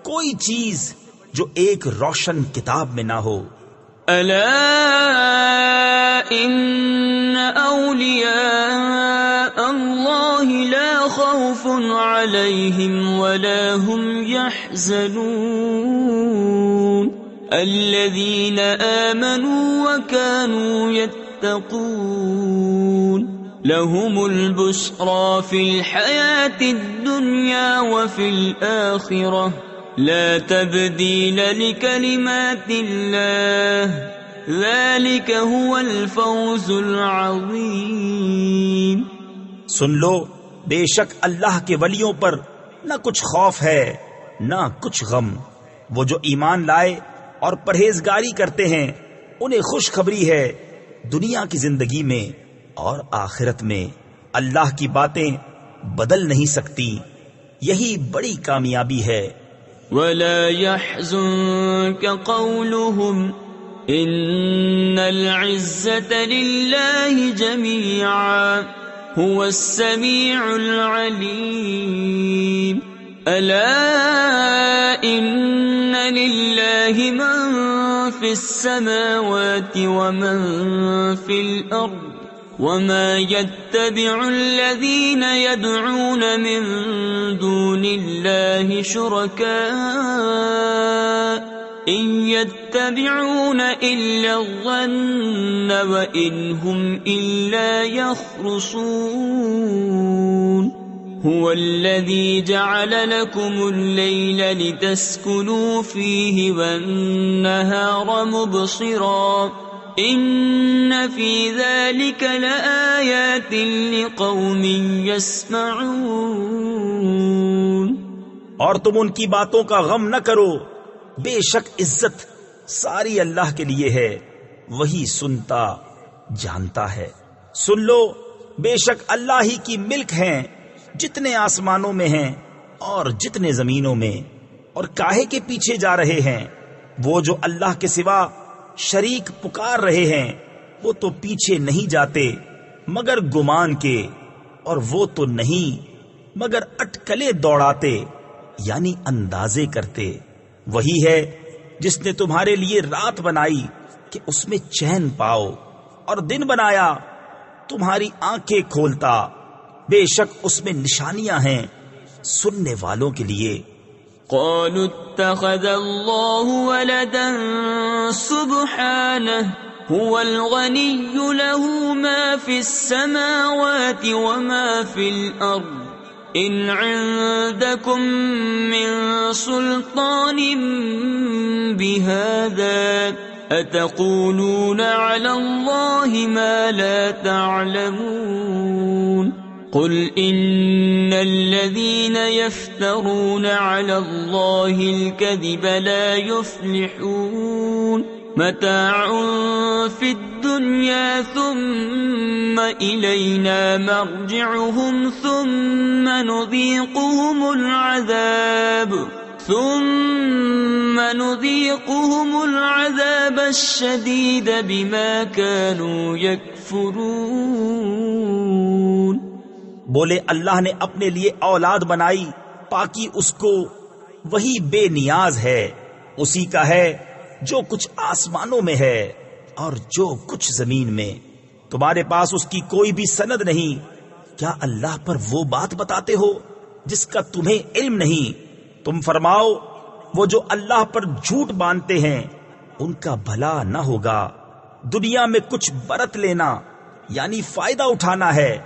کوئی چیز جو ایک روشن کتاب میں نہ ہو۔ ألا إن أولياء الله لا خوف عليهم ولا هم يحزنون الذين آمنوا وكانوا يتقون لهم البشرى في الحياة الدنيا وفي الآخرة لا تبديل لكلمات الله ذلك هو الفوز العظيم۔ سن لو، بے شک اللہ کے ولیوں پر نہ کچھ خوف ہے نہ کچھ غم۔ وہ جو ایمان لائے اور پرہیزگاری کرتے ہیں انہیں خوشخبری ہے دنیا کی زندگی میں اور آخرت میں۔ اللہ کی باتیں بدل نہیں سکتی، یہی بڑی کامیابی ہے۔ ولا يحزنك قولهم إن العزة لله جميعا هو السميع العليم ألا إن لله من في السماوات ومن في الأرض وما يتبع الذين يدعون من دون الله شركاء إن يتبعون إلا الظن وإن هم إلا يخرصون هو الذي جعل لكم الليل لتسكنوا فيه والنهار مبصرا إن في ذلك لآيات لقوم يسمعون۔ اور تم ان کی باتوں کا غم نہ کرو، بے شک عزت ساری اللہ کے لیے ہے، وہی سنتا جانتا ہے۔ سن لو، بے شک اللہ ہی کی ملک ہیں جتنے آسمانوں میں ہیں اور جتنے زمینوں میں، اور کاہے کے پیچھے جا رہے ہیں؟ وہ جو اللہ کے سوا شریک پکار رہے ہیں وہ تو پیچھے نہیں جاتے مگر گمان کے، اور وہ تو نہیں مگر اٹکلے دوڑاتے یعنی اندازے کرتے۔ وہی ہے جس نے تمہارے لیے رات بنائی کہ اس میں چین پاؤ، اور دن بنایا تمہاری آنکھیں کھولتا، بے شک اس میں نشانیاں ہیں سننے والوں کے لیے۔ قالوا اتخذ الله ولدا سبحانه هو الغني له ما في السماوات وما في الأرض إن عندكم من سلطان بهذا أتقولون على الله ما لا تعلمون قل إن الذين يفترون على الله الكذب لا يفلحون متاع في الدنيا ثم إلينا مرجعهم ثم نذيقهم العذاب الشديد بما كانوا يكفرون۔ بولے اللہ نے اپنے لیے اولاد بنائی، پاکی اس کو، وہی بے نیاز ہے، اسی کا ہے جو کچھ آسمانوں میں ہے اور جو کچھ زمین میں۔ تمہارے پاس اس کی کوئی بھی سند نہیں، کیا اللہ پر وہ بات بتاتے ہو جس کا تمہیں علم نہیں؟ تم فرماؤ وہ جو اللہ پر جھوٹ باندھتے ہیں ان کا بھلا نہ ہوگا۔ دنیا میں کچھ برت لینا یعنی فائدہ اٹھانا ہے،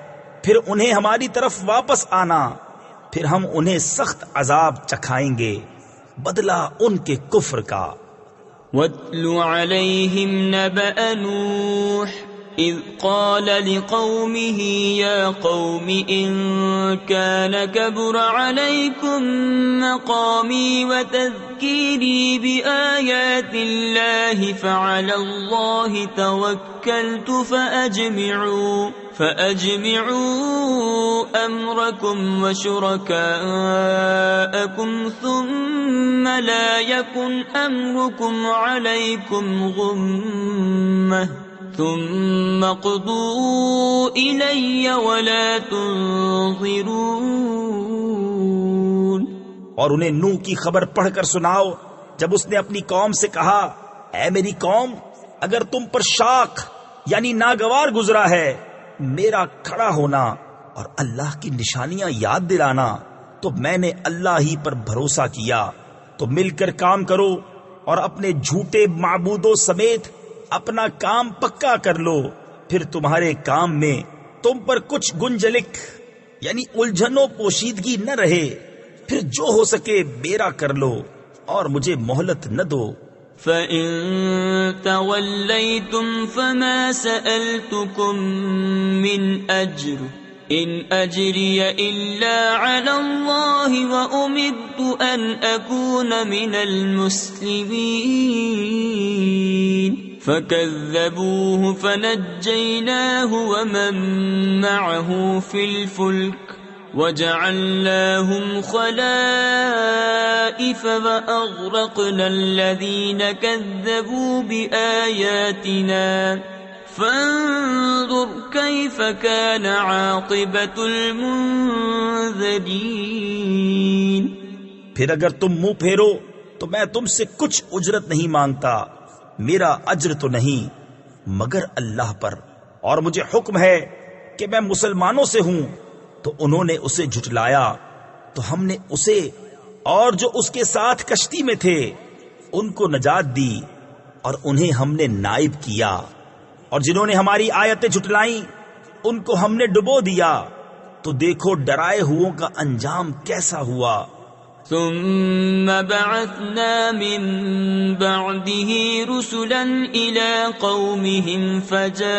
پھر انہیں ہماری طرف واپس آنا، پھر ہم انہیں سخت عذاب چکھائیں گے بدلہ ان کے کفر کا۔ وَاتْلُ عَلَيْهِمْ نَبَأَ نُوحٍ إِذْ قَالَ لِقَوْمِهِ يَا قَوْمِ إِن كَانَ كَبُرَ عَلَيْكُمْ مَقَامِي وَتَذْكِيرِي بِآيَاتِ اللَّهِ فَعَلَى اللَّهِ تَوَكَّلْتُ فأجمعوا أمركم وشركاءكم ثم لا يكن أمركم عليكم غمة ثم قضوا إلي ولا تنظرون۔ اور انہیں نوح کی خبر پڑھ کر سناؤ جب اس نے اپنی قوم سے کہا، اے میری قوم، اگر تم پر شاق یعنی ناگوار گزرا ہے میرا کھڑا ہونا اور اللہ کی نشانیاں یاد دلانا، تو میں نے اللہ ہی پر بھروسہ کیا، تو مل کر کام کرو اور اپنے جھوٹے معبودوں سمیت اپنا کام پکا کر لو، پھر تمہارے کام میں تم پر کچھ گنجلک یعنی الجھن و پوشیدگی نہ رہے، پھر جو ہو سکے میرا کر لو اور مجھے مہلت نہ دو۔ فَإِن تَوَلَّيْتُمْ فَمَا سَأَلْتُكُم مِّنْ أَجْرٍ إِنْ أَجْرِيَ إِلَّا عَلَى اللَّهِ وَأُمِرْتُ أَنْ أَكُونَ مِنَ الْمُسْلِمِينَ فَكَذَّبُوهُ فَنَجَّيْنَاهُ وَمَن مَّعَهُ فِي الْفُلْكِ وَجَعَلْنَاهُمْ خَلَائِفَ وَأَغْرَقْنَا الَّذِينَ كَذَّبُوا بِآيَاتِنَا فَانظُرْ كَيْفَ كَانَ عَاقِبَةُ الْمُنذَرِينَ۔ پھر اگر تم منہ پھیرو تو میں تم سے کچھ اجرت نہیں مانگتا، میرا اجر تو نہیں مگر اللہ پر، اور مجھے حکم ہے کہ میں مسلمانوں سے ہوں۔ تو انہوں نے اسے جھٹلایا تو ہم نے اسے اور جو اس کے ساتھ کشتی میں تھے ان کو نجات دی، اور انہیں ہم نے نائب کیا، اور جنہوں نے ہماری آیتیں جھٹلائیں ان کو ہم نے ڈبو دیا، تو دیکھو ڈرائے ہووں کا انجام کیسا ہوا۔ ثم بعثنا من بعده رسلا إلى قومهم فجاءوهم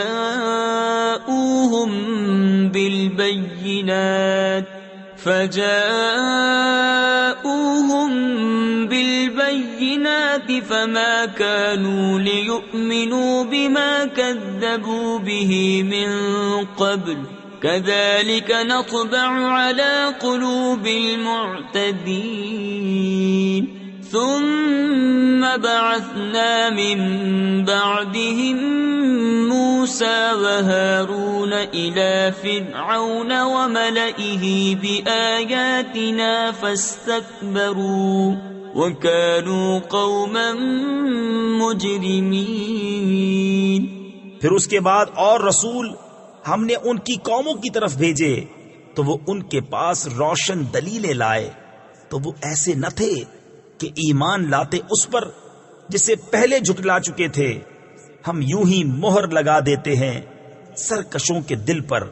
بالبينات فما كانوا ليؤمنوا بما كذبوا به من قبل كذلك نطبع على قلوب المعتدين ثم بعثنا من بعدهم موسى وهارون إلى فرعون وملئه بآياتنا فاستكبروا وكانوا قوما مجرمين۔ پھر اس کے بعد اور رسول ہم نے ان کی قوموں کی طرف بھیجے تو وہ ان کے پاس روشن دلیلیں لائے، تو وہ ایسے نہ تھے کہ ایمان لاتے اس پر جسے پہلے جھٹلا چکے تھے۔ ہم یوں ہی مہر لگا دیتے ہیں سرکشوں کے دل پر۔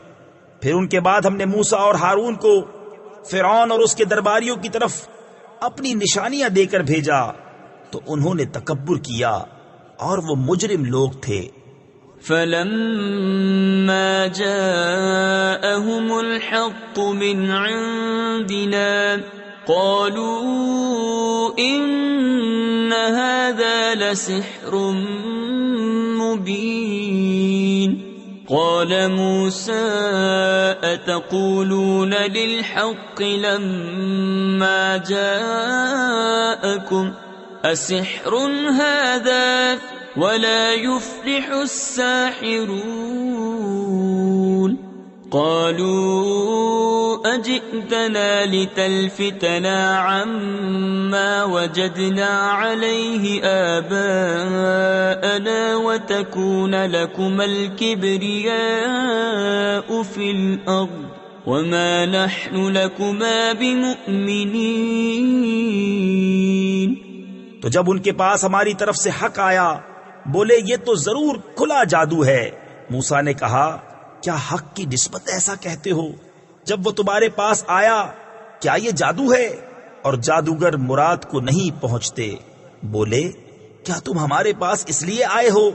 پھر ان کے بعد ہم نے موسیٰ اور ہارون کو فرعون اور اس کے درباریوں کی طرف اپنی نشانیاں دے کر بھیجا، تو انہوں نے تکبر کیا اور وہ مجرم لوگ تھے۔ فَلَمَّا جَاءَهُمُ الْحَقُّ مِنْ عِنْدِنَا قَالُوا إِنَّ هَذَا لَسِحْرٌ مُبِينٌ قَالَ مُوسَى أَتَقُولُونَ لِلْحَقِّ لَمَّا جَاءَكُمْ أَسِحْرٌ هَذَا وَلَا يُفْلِحُ السَّاحِرُونَ قَالُوا أَجِئْتَنَا لِتَلْفِتَنَا عَمَّا وَجَدْنَا عَلَيْهِ آبَاءَنَا وَتَكُونَ لَكُمَا الْكِبْرِيَاءُ فِي الْأَرْضِ وَمَا نَحْنُ لَكُمَا بِمُؤْمِنِينَ۔ تو جب ان کے پاس ہماری طرف سے حق آیا بولے یہ تو ضرور کھلا جادو ہے۔ موسیٰ نے کہا کیا حق کی نسبت ایسا کہتے ہو؟ جب وہ تمہارے پاس آیا کیا یہ جادو ہے؟ اور جادوگر مراد کو نہیں پہنچتے۔ بولے کیا تم ہمارے پاس اس لیے آئے ہو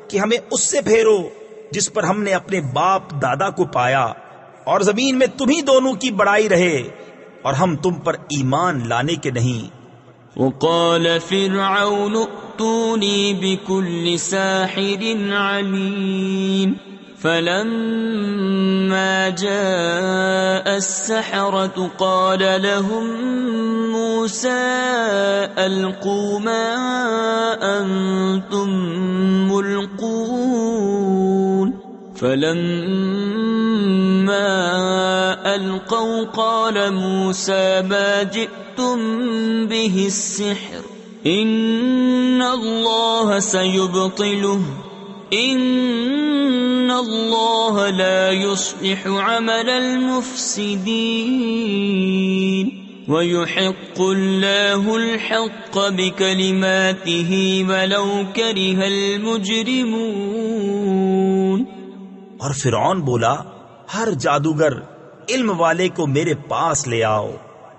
کہ ہمیں اس سے پھیرو جس پر ہم نے اپنے باپ دادا کو پایا، اور زمین میں تمہیں دونوں کی بڑائی رہے اور ہم تم پر ایمان لانے کے نہیں۔ وقال فرعون ائتوني بكل ساحر عليم فلما جاء السحرة قال لهم موسى ألقوا ما أنتم ملقون فلما ألقوا قال موسى ما جئتم به السحر إن الله سيبطله إن الله لا يصلح عمل المفسدين ويحق الله الحق بكلماته ولو كره المجرمون۔ اور فرعون بولا ہر جادوگر علم والے کو میرے پاس لے آؤ۔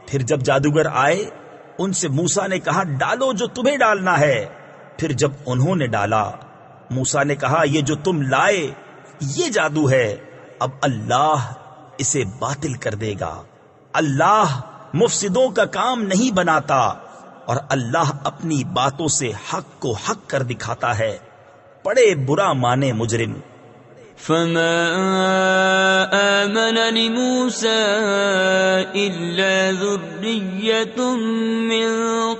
پھر جب جادوگر آئے ان سے موسیٰ نے کہا ڈالو جو تمہیں ڈالنا ہے۔ پھر جب انہوں نے ڈالا موسیٰ نے کہا یہ جو تم لائے یہ جادو ہے، اب اللہ اسے باطل کر دے گا۔ اللہ مفسدوں کا کام نہیں بناتا اور اللہ اپنی باتوں سے حق کو حق کر دکھاتا ہے۔ بڑے برا مانے مجرم۔ فما آمن لموسى إلا ذرية من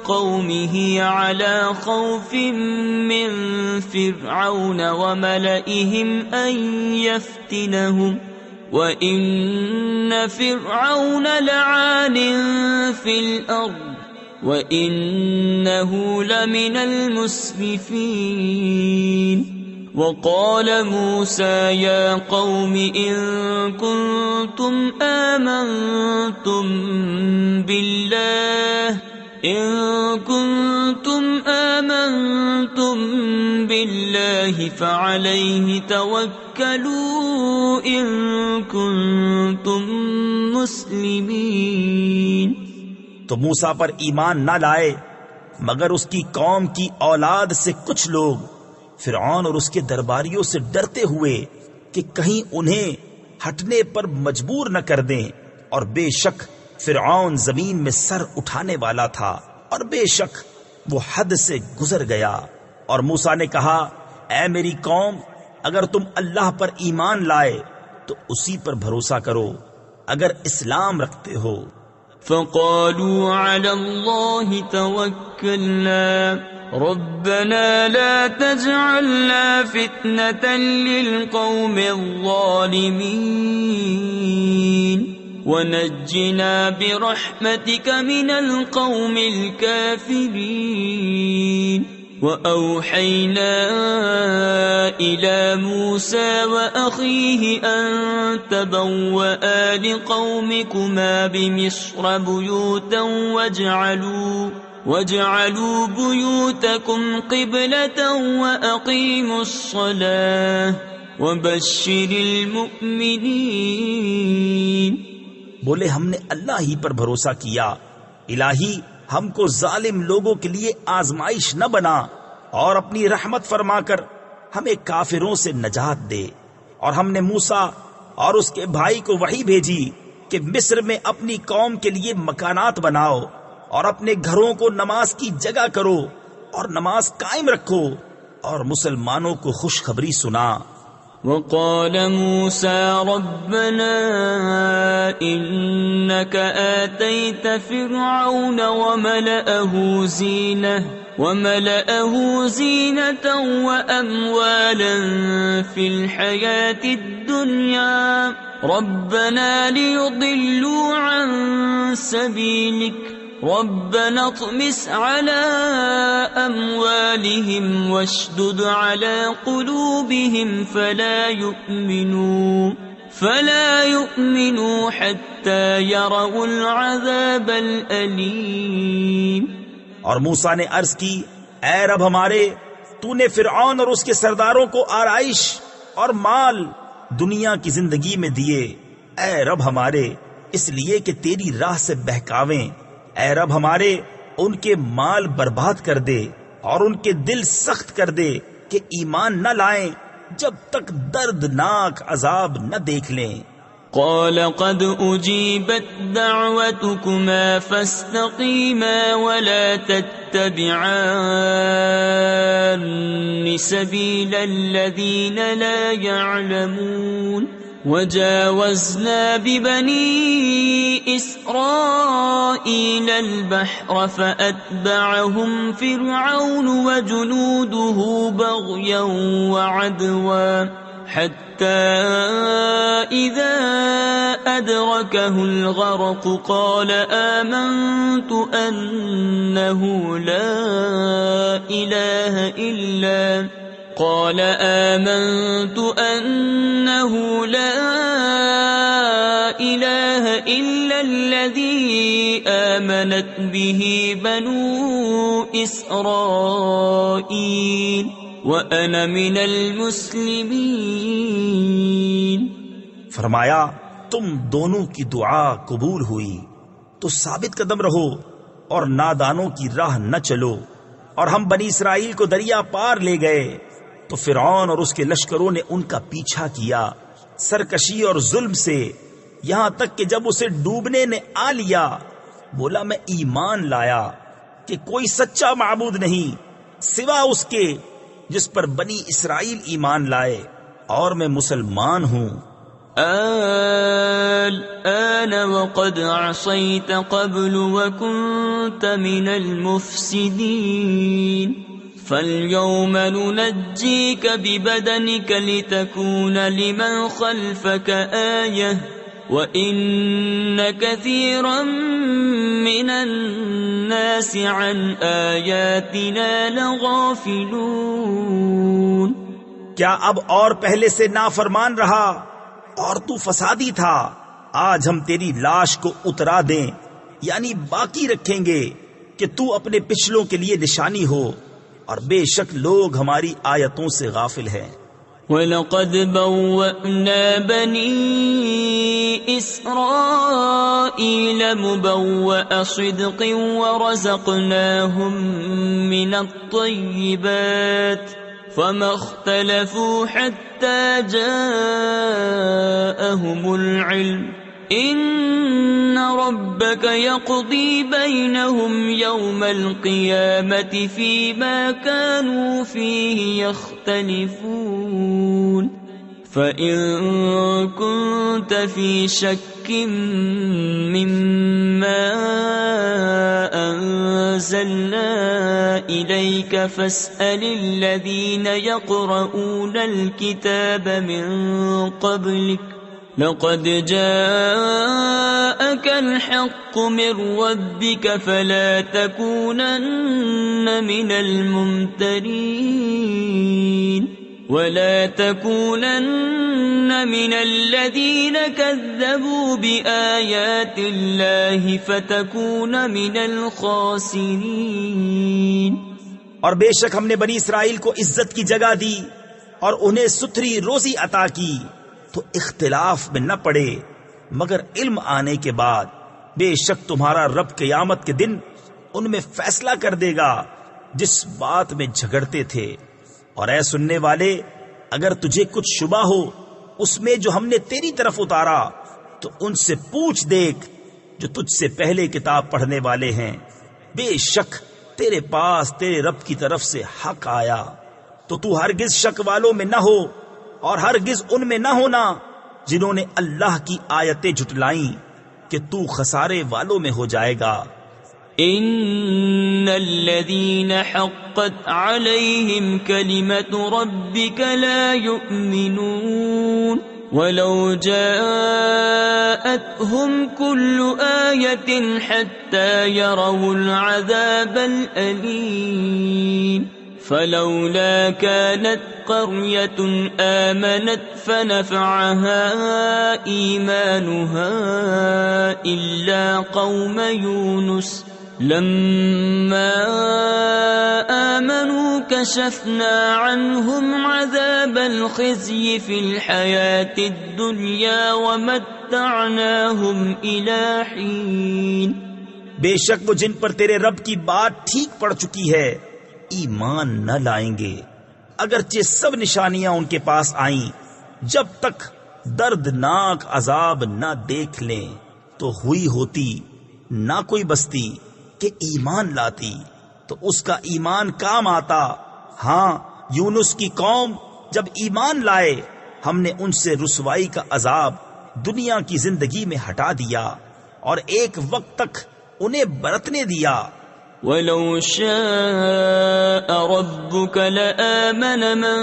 قومه على خوف من فرعون وملئهم أن يفتنهم وإن فرعون لعال في الأرض وإنه لمن المسرفين۔ وقال موسى يا قوم إن كنتم آمنتم بالله فعليه توكلوا إن كنتم مسلمين۔ تو موسیٰ پر ایمان نہ لائے مگر اس کی قوم کی اولاد سے کچھ لوگ فرعون اور اس کے درباریوں سے ڈرتے ہوئے کہ کہیں انہیں ہٹنے پر مجبور نہ کر دیں، اور بے شک فرعون زمین میں سر اٹھانے والا تھا اور بے شک وہ حد سے گزر گیا۔ اور موسیٰ نے کہا اے میری قوم اگر تم اللہ پر ایمان لائے تو اسی پر بھروسہ کرو اگر اسلام رکھتے ہو۔ فقالوا على الله توكلنا ربنا لا تجعلنا فتنة للقوم الظالمين ونجنا برحمتك من القوم الكافرين۔ وأوحينا إلى موسى وأخيه أن تبوأ لقومكما بمصر بيوتا واجعلوا بيوتكم قبلة وأقيموا الصلاة وبشر المؤمنين۔ بولے ہم نے اللہ ہی پر بھروسہ کیا، الہی ہم کو ظالم لوگوں کے لیے آزمائش نہ بنا اور اپنی رحمت فرما کر ہمیں کافروں سے نجات دے۔ اور ہم نے موسیٰ اور اس کے بھائی کو وحی بھیجی کہ مصر میں اپنی قوم کے لیے مکانات بناؤ اور اپنے گھروں کو نماز کی جگہ کرو اور نماز قائم رکھو اور مسلمانوں کو خوشخبری سنا۔ وقال موسى ربنا إنك آتيت فرعون وملأه زينة وأموالا في الحياة الدنيا ربنا ليضلوا عن سبيلك ربنا اطمس على أموالهم واشدد على قلوبهم فلا يؤمنوا حتى يروا العذاب الأليم۔ اور موسیٰ نے عرض کی اے رب ہمارے تو نے فرعون اور اس کے سرداروں کو آرائش اور مال دنیا کی زندگی میں دیے، اے رب ہمارے اس لیے کہ تیری راہ سے بہکاویں۔ اے رب ہمارے ان کے مال برباد کر دے اور ان کے دل سخت کر دے کہ ایمان نہ لائیں جب تک دردناک عذاب نہ دیکھ لیں۔ قال قد أجيبت دعوتكما فاستقيما ولا تتبعان سبيل الذين لا يعلمون۔ وجاوزنا ببني إسرائيل البحر فأتبعهم فرعون وجنوده بغيا وعدوا حتى إذا أدركه الغرق قال آمنت أنه لا إله إلا الذي آمنت به بنو إسرائيل وأنا من المسلمين۔ فرمایا تم دونوں کی دعا قبول ہوئی تو ثابت قدم رہو اور نادانوں کی راہ نہ چلو۔ اور ہم بنی اسرائیل کو دریا پار لے گئے تو فرعون اور اس کے لشکروں نے ان کا پیچھا کیا سرکشی اور ظلم سے، یہاں تک کہ جب اسے ڈوبنے نے آ لیا بولا میں ایمان لایا کہ کوئی سچا معبود نہیں سوا اس کے جس پر بنی اسرائیل ایمان لائے، اور میں مسلمان ہوں۔ الآن وقد عصيت قبل وكنت من المفسدين فاليوم ننجيك ببدنك لتكون لمن خلفك آية وإن كثيرا من الناس عن آياتنا لغافلون۔ کیا اب اور پہلے سے نافرمان رہا اور تو فسادی تھا؟ آج ہم تیری لاش کو اترا دیں، یعنی باقی رکھیں گے کہ تو اپنے پچھلوں کے لیے نشانی ہو، اور بے شک لوگ ہماری آیتوں سے غافل ہیں۔ وَلَقَدْ بَوَّأْنَا بَنِي إِسْرَائِيلَ مُبَوَّأَ صِدْقٍ وَرَزَقْنَاهُمْ مِنَ الطَّيِّبَاتِ فَمَا اخْتَلَفُوا حَتَّى جَاءَهُمُ الْعِلْمُ إِنَّ رَبَّكَ يَقْضِي بَيْنَهُمْ يَوْمَ الْقِيَامَةِ فِيمَا كَانُوا فِيهِ يَخْتَلِفُونَ فَإِن كُنتَ فِي شَكٍّ مِّمَّا أَنزَلْنَا إِلَيْكَ فَاسْأَلِ الَّذِينَ يَقْرَؤُونَ الْكِتَابَ مِن قَبْلِكَ لَقَدْ جَاءَكَ الْحَقُّ مِن رَّبِّكَ فَلَا تَكُونَنَّ مِنَ الْمُمْتَرِينَ وَلَا تَكُونَنَّ مِنَ الَّذِينَ كَذَّبُوا بِآيَاتِ اللَّهِ فَتَكُونَ مِنَ الْخَاسِرِينَ۔ اور بے شک ہم نے بنی اسرائیل کو عزت کی جگہ دی اور انہیں ستھری روزی عطا کی تو اختلاف میں نہ پڑے مگر علم آنے کے بعد۔ بے شک تمہارا رب قیامت کے دن ان میں فیصلہ کر دے گا جس بات میں جھگڑتے تھے۔ اور اے سننے والے، اگر تجھے کچھ شبہ ہو اس میں جو ہم نے تیری طرف اتارا تو ان سے پوچھ دیکھ جو تجھ سے پہلے کتاب پڑھنے والے ہیں، بے شک تیرے پاس تیرے رب کی طرف سے حق آیا۔ تو تو ہرگز شک والوں میں نہ ہو اور ہرگز ان میں نہ ہونا جنہوں نے اللہ کی آیتیں جھٹلائیں کہ تو خسارے والوں میں ہو جائے گا۔ ان الذين حقت عليهم كلمة ربك لا يؤمنون ولو جاءتهم كل آية حتى يروا العذاب الأليم فلولا كانت قرية آمنت فنفعها إيمانها إلا قوم يونس لما آمنوا كشفنا عنهم عذاب الخزي في الحياة الدنيا ومتعناهم إلى حين۔ بے شک وہ جن پر تیرے رب کی بات ٹھیک پڑ چکی ہے ایمان نہ لائیں گے اگرچہ سب نشانیاں ان کے پاس آئیں، جب تک دردناک عذاب نہ دیکھ لیں تو ہوئی ہوتی نہ کوئی بستی کہ ایمان لاتی تو اس کا ایمان کام آتا۔ ہاں، یونس کی قوم جب ایمان لائے ہم نے ان سے رسوائی کا عذاب دنیا کی زندگی میں ہٹا دیا اور ایک وقت تک انہیں برتنے دیا۔ ولو شاء ربك لآمن من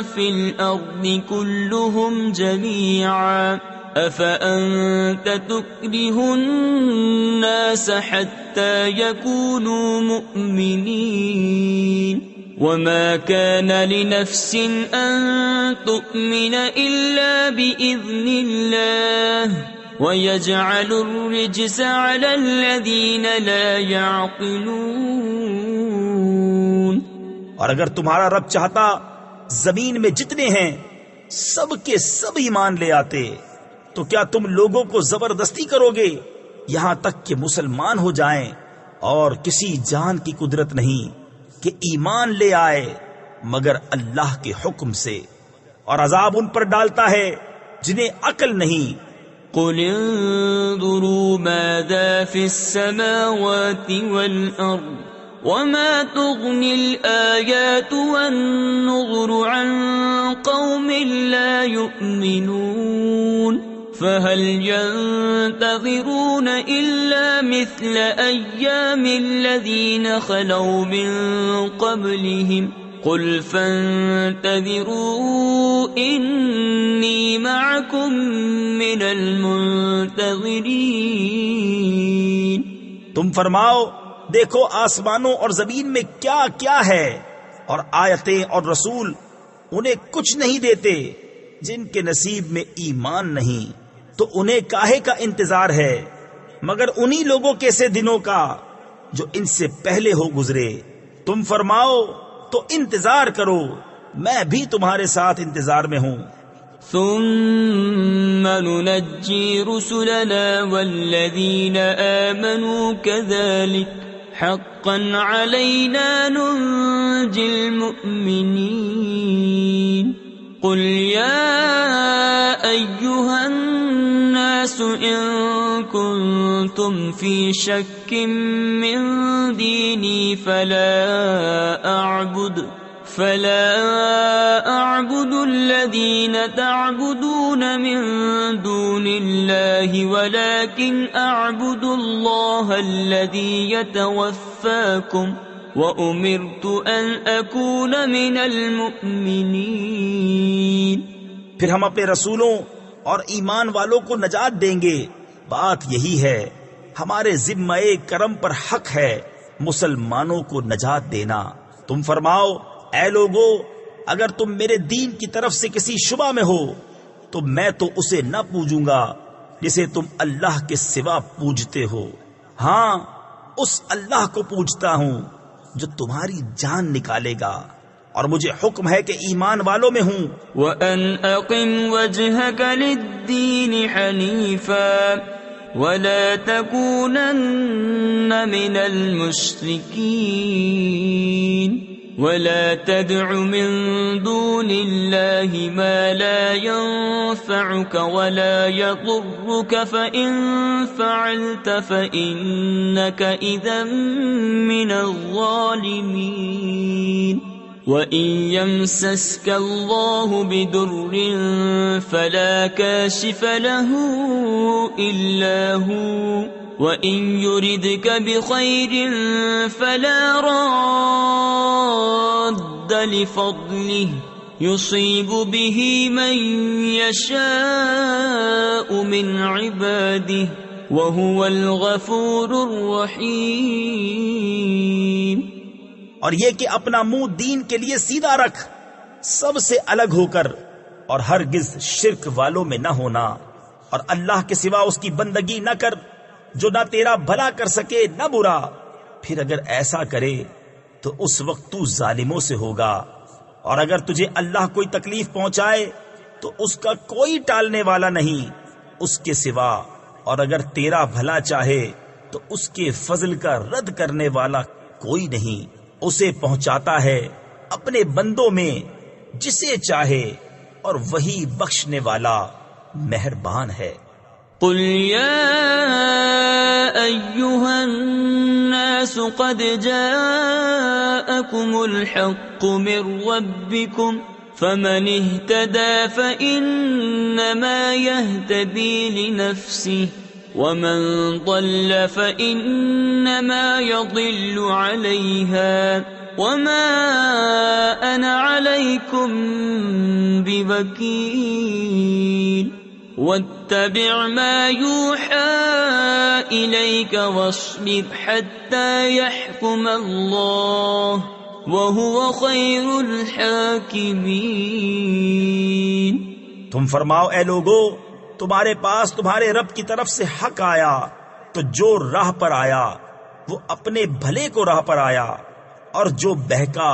في الأرض كلهم جميعا أفأنت تكره الناس حتى يكونوا مؤمنين وما كان لنفس أن تؤمن إلا بإذن الله وَيَجْعَلُ الرِّجْسَ عَلَى الَّذِينَ لَا يَعْقِلُونَ۔ اور اگر تمہارا رب چاہتا زمین میں جتنے ہیں سب کے سب ایمان لے آتے، تو کیا تم لوگوں کو زبردستی کرو گے یہاں تک کہ مسلمان ہو جائیں؟ اور کسی جان کی قدرت نہیں کہ ایمان لے آئے مگر اللہ کے حکم سے، اور عذاب ان پر ڈالتا ہے جنہیں عقل نہیں۔ قل انظروا ماذا في السماوات والأرض وما تغني الآيات والنظر عن قوم لا يؤمنون فهل ينتظرون إلا مثل أيام الذين خلوا من قبلهم قل فانتظروا إني معكم من المنتظرین۔ تم فرماؤ دیکھو آسمانوں اور زمین میں کیا کیا ہے، اور آیتیں اور رسول انہیں کچھ نہیں دیتے جن کے نصیب میں ایمان نہیں، تو انہیں کاہے کا انتظار ہے مگر انہی لوگوں کے سے دنوں کا جو ان سے پہلے ہو گزرے۔ تم فرماؤ تو انتظار کرو، میں بھی تمہارے ساتھ انتظار میں ہوں۔ ثم ننجي رسلنا والذين آمنوا كذلك حقا علينا ننجي المؤمنين قل يا أيها الناس إن كنتم في شك من ديني فلا أعبد الذين تعبدون من دون الله ولكن أعبد الله الذي يتوفاكم وأمرت أن أكون من المؤمنين۔ پھر ہم اپنے رسولوں اور ایمان والوں کو نجات دیں گے، بات یہی ہے، ہمارے ذمہ کرم پر حق ہے مسلمانوں کو نجات دینا۔ تم فرماؤ اے لوگو، اگر تم میرے دین کی طرف سے کسی شبہ میں ہو تو میں تو اسے نہ پوجوں گا جسے تم اللہ کے سوا پوجتے ہو، ہاں اس اللہ کو پوجتا ہوں جو تمہاری جان نکالے گا، اور مجھے حکم ہے کہ ایمان والوں میں ہوں۔ وَأَنْ أَقِمْ وَجْهَكَ لِلدِّينِ حَنِيفًا وَلَا تَكُونَنَّ مِنَ الْمُشْرِكِينَ وَلَا تَدْعُ مِن دُونِ اللَّهِ مَا لَا يَنفَعُكَ وَلَا يَضُرُّكَ فَإِن فَعَلْتَ فَإِنَّكَ إِذًا مِّنَ الظَّالِمِينَ وَإِن يَمْسَسْكَ اللَّهُ بِضُرٍّ فَلَا كَاشِفَ لَهُ إِلَّا هُوَ وَإِن يُرِدْكَ بِخَيْرٍ فَلَا رَادَّ لِفَضْلِهِ يُصِيبُ بِهِ مَن يَشَاءُ مِنْ عِبَادِهِ وَهُوَ الْغَفُورُ الرَّحِيمُ۔ اور یہ کہ اپنا منہ دین کے لیے سیدھا رکھ، سب سے الگ ہو کر، اور ہرگز شرک والوں میں نہ ہونا، اور اللہ کے سوا اس کی بندگی نہ کر جو نہ تیرا بھلا کر سکے نہ برا، پھر اگر ایسا کرے تو اس وقت تو ظالموں سے ہوگا، اور اگر تجھے اللہ کوئی تکلیف پہنچائے تو اس کا کوئی ٹالنے والا نہیں اس کے سوا، اور اگر تیرا بھلا چاہے تو اس کے فضل کا رد کرنے والا کوئی نہیں، اسے پہنچاتا ہے اپنے بندوں میں جسے چاہے، اور وہی بخشنے والا مہربان ہے۔ قل يا أيها الناس قد جاءكم الحق من ربكم فمن اهتدى فإنما يهتدي لنفسه ومن ضل فإنما يضل عليها وما أنا عليكم بوكيل واتبع ما يوحى إليك واصبر حتى يحكم الله وهو خير الحاكمين۔ تم فرماؤ اے لوگو، تمہارے پاس تمہارے رب کی طرف سے حق آیا تو جو راہ پر آیا وہ اپنے بھلے کو راہ پر آیا، اور جو بہکا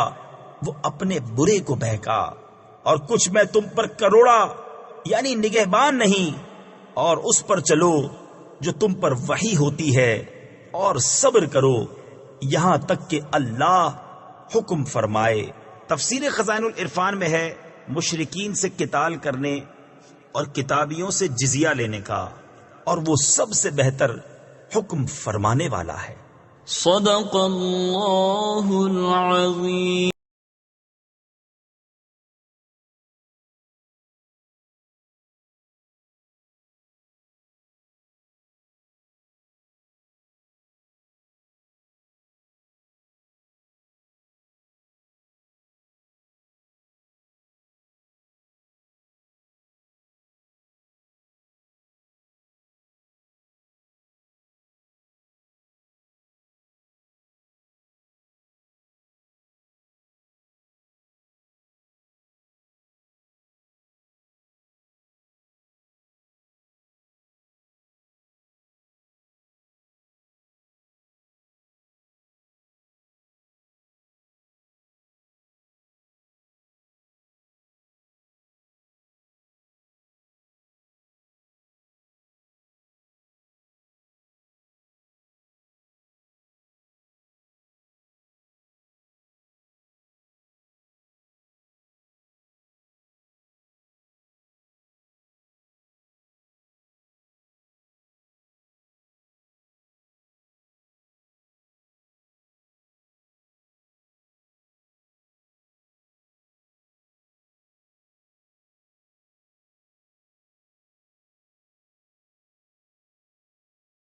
وہ اپنے برے کو بہکا، اور کچھ میں تم پر کروڑا یعنی نگہبان نہیں، اور اس پر چلو جو تم پر وحی ہوتی ہے، اور صبر کرو یہاں تک کہ اللہ حکم فرمائے۔ تفسیر خزائن العرفان میں ہے مشرکین سے قتال کرنے اور کتابیوں سے جزیہ لینے کا، اور وہ سب سے بہتر حکم فرمانے والا ہے۔ صدق اللہ العظیم۔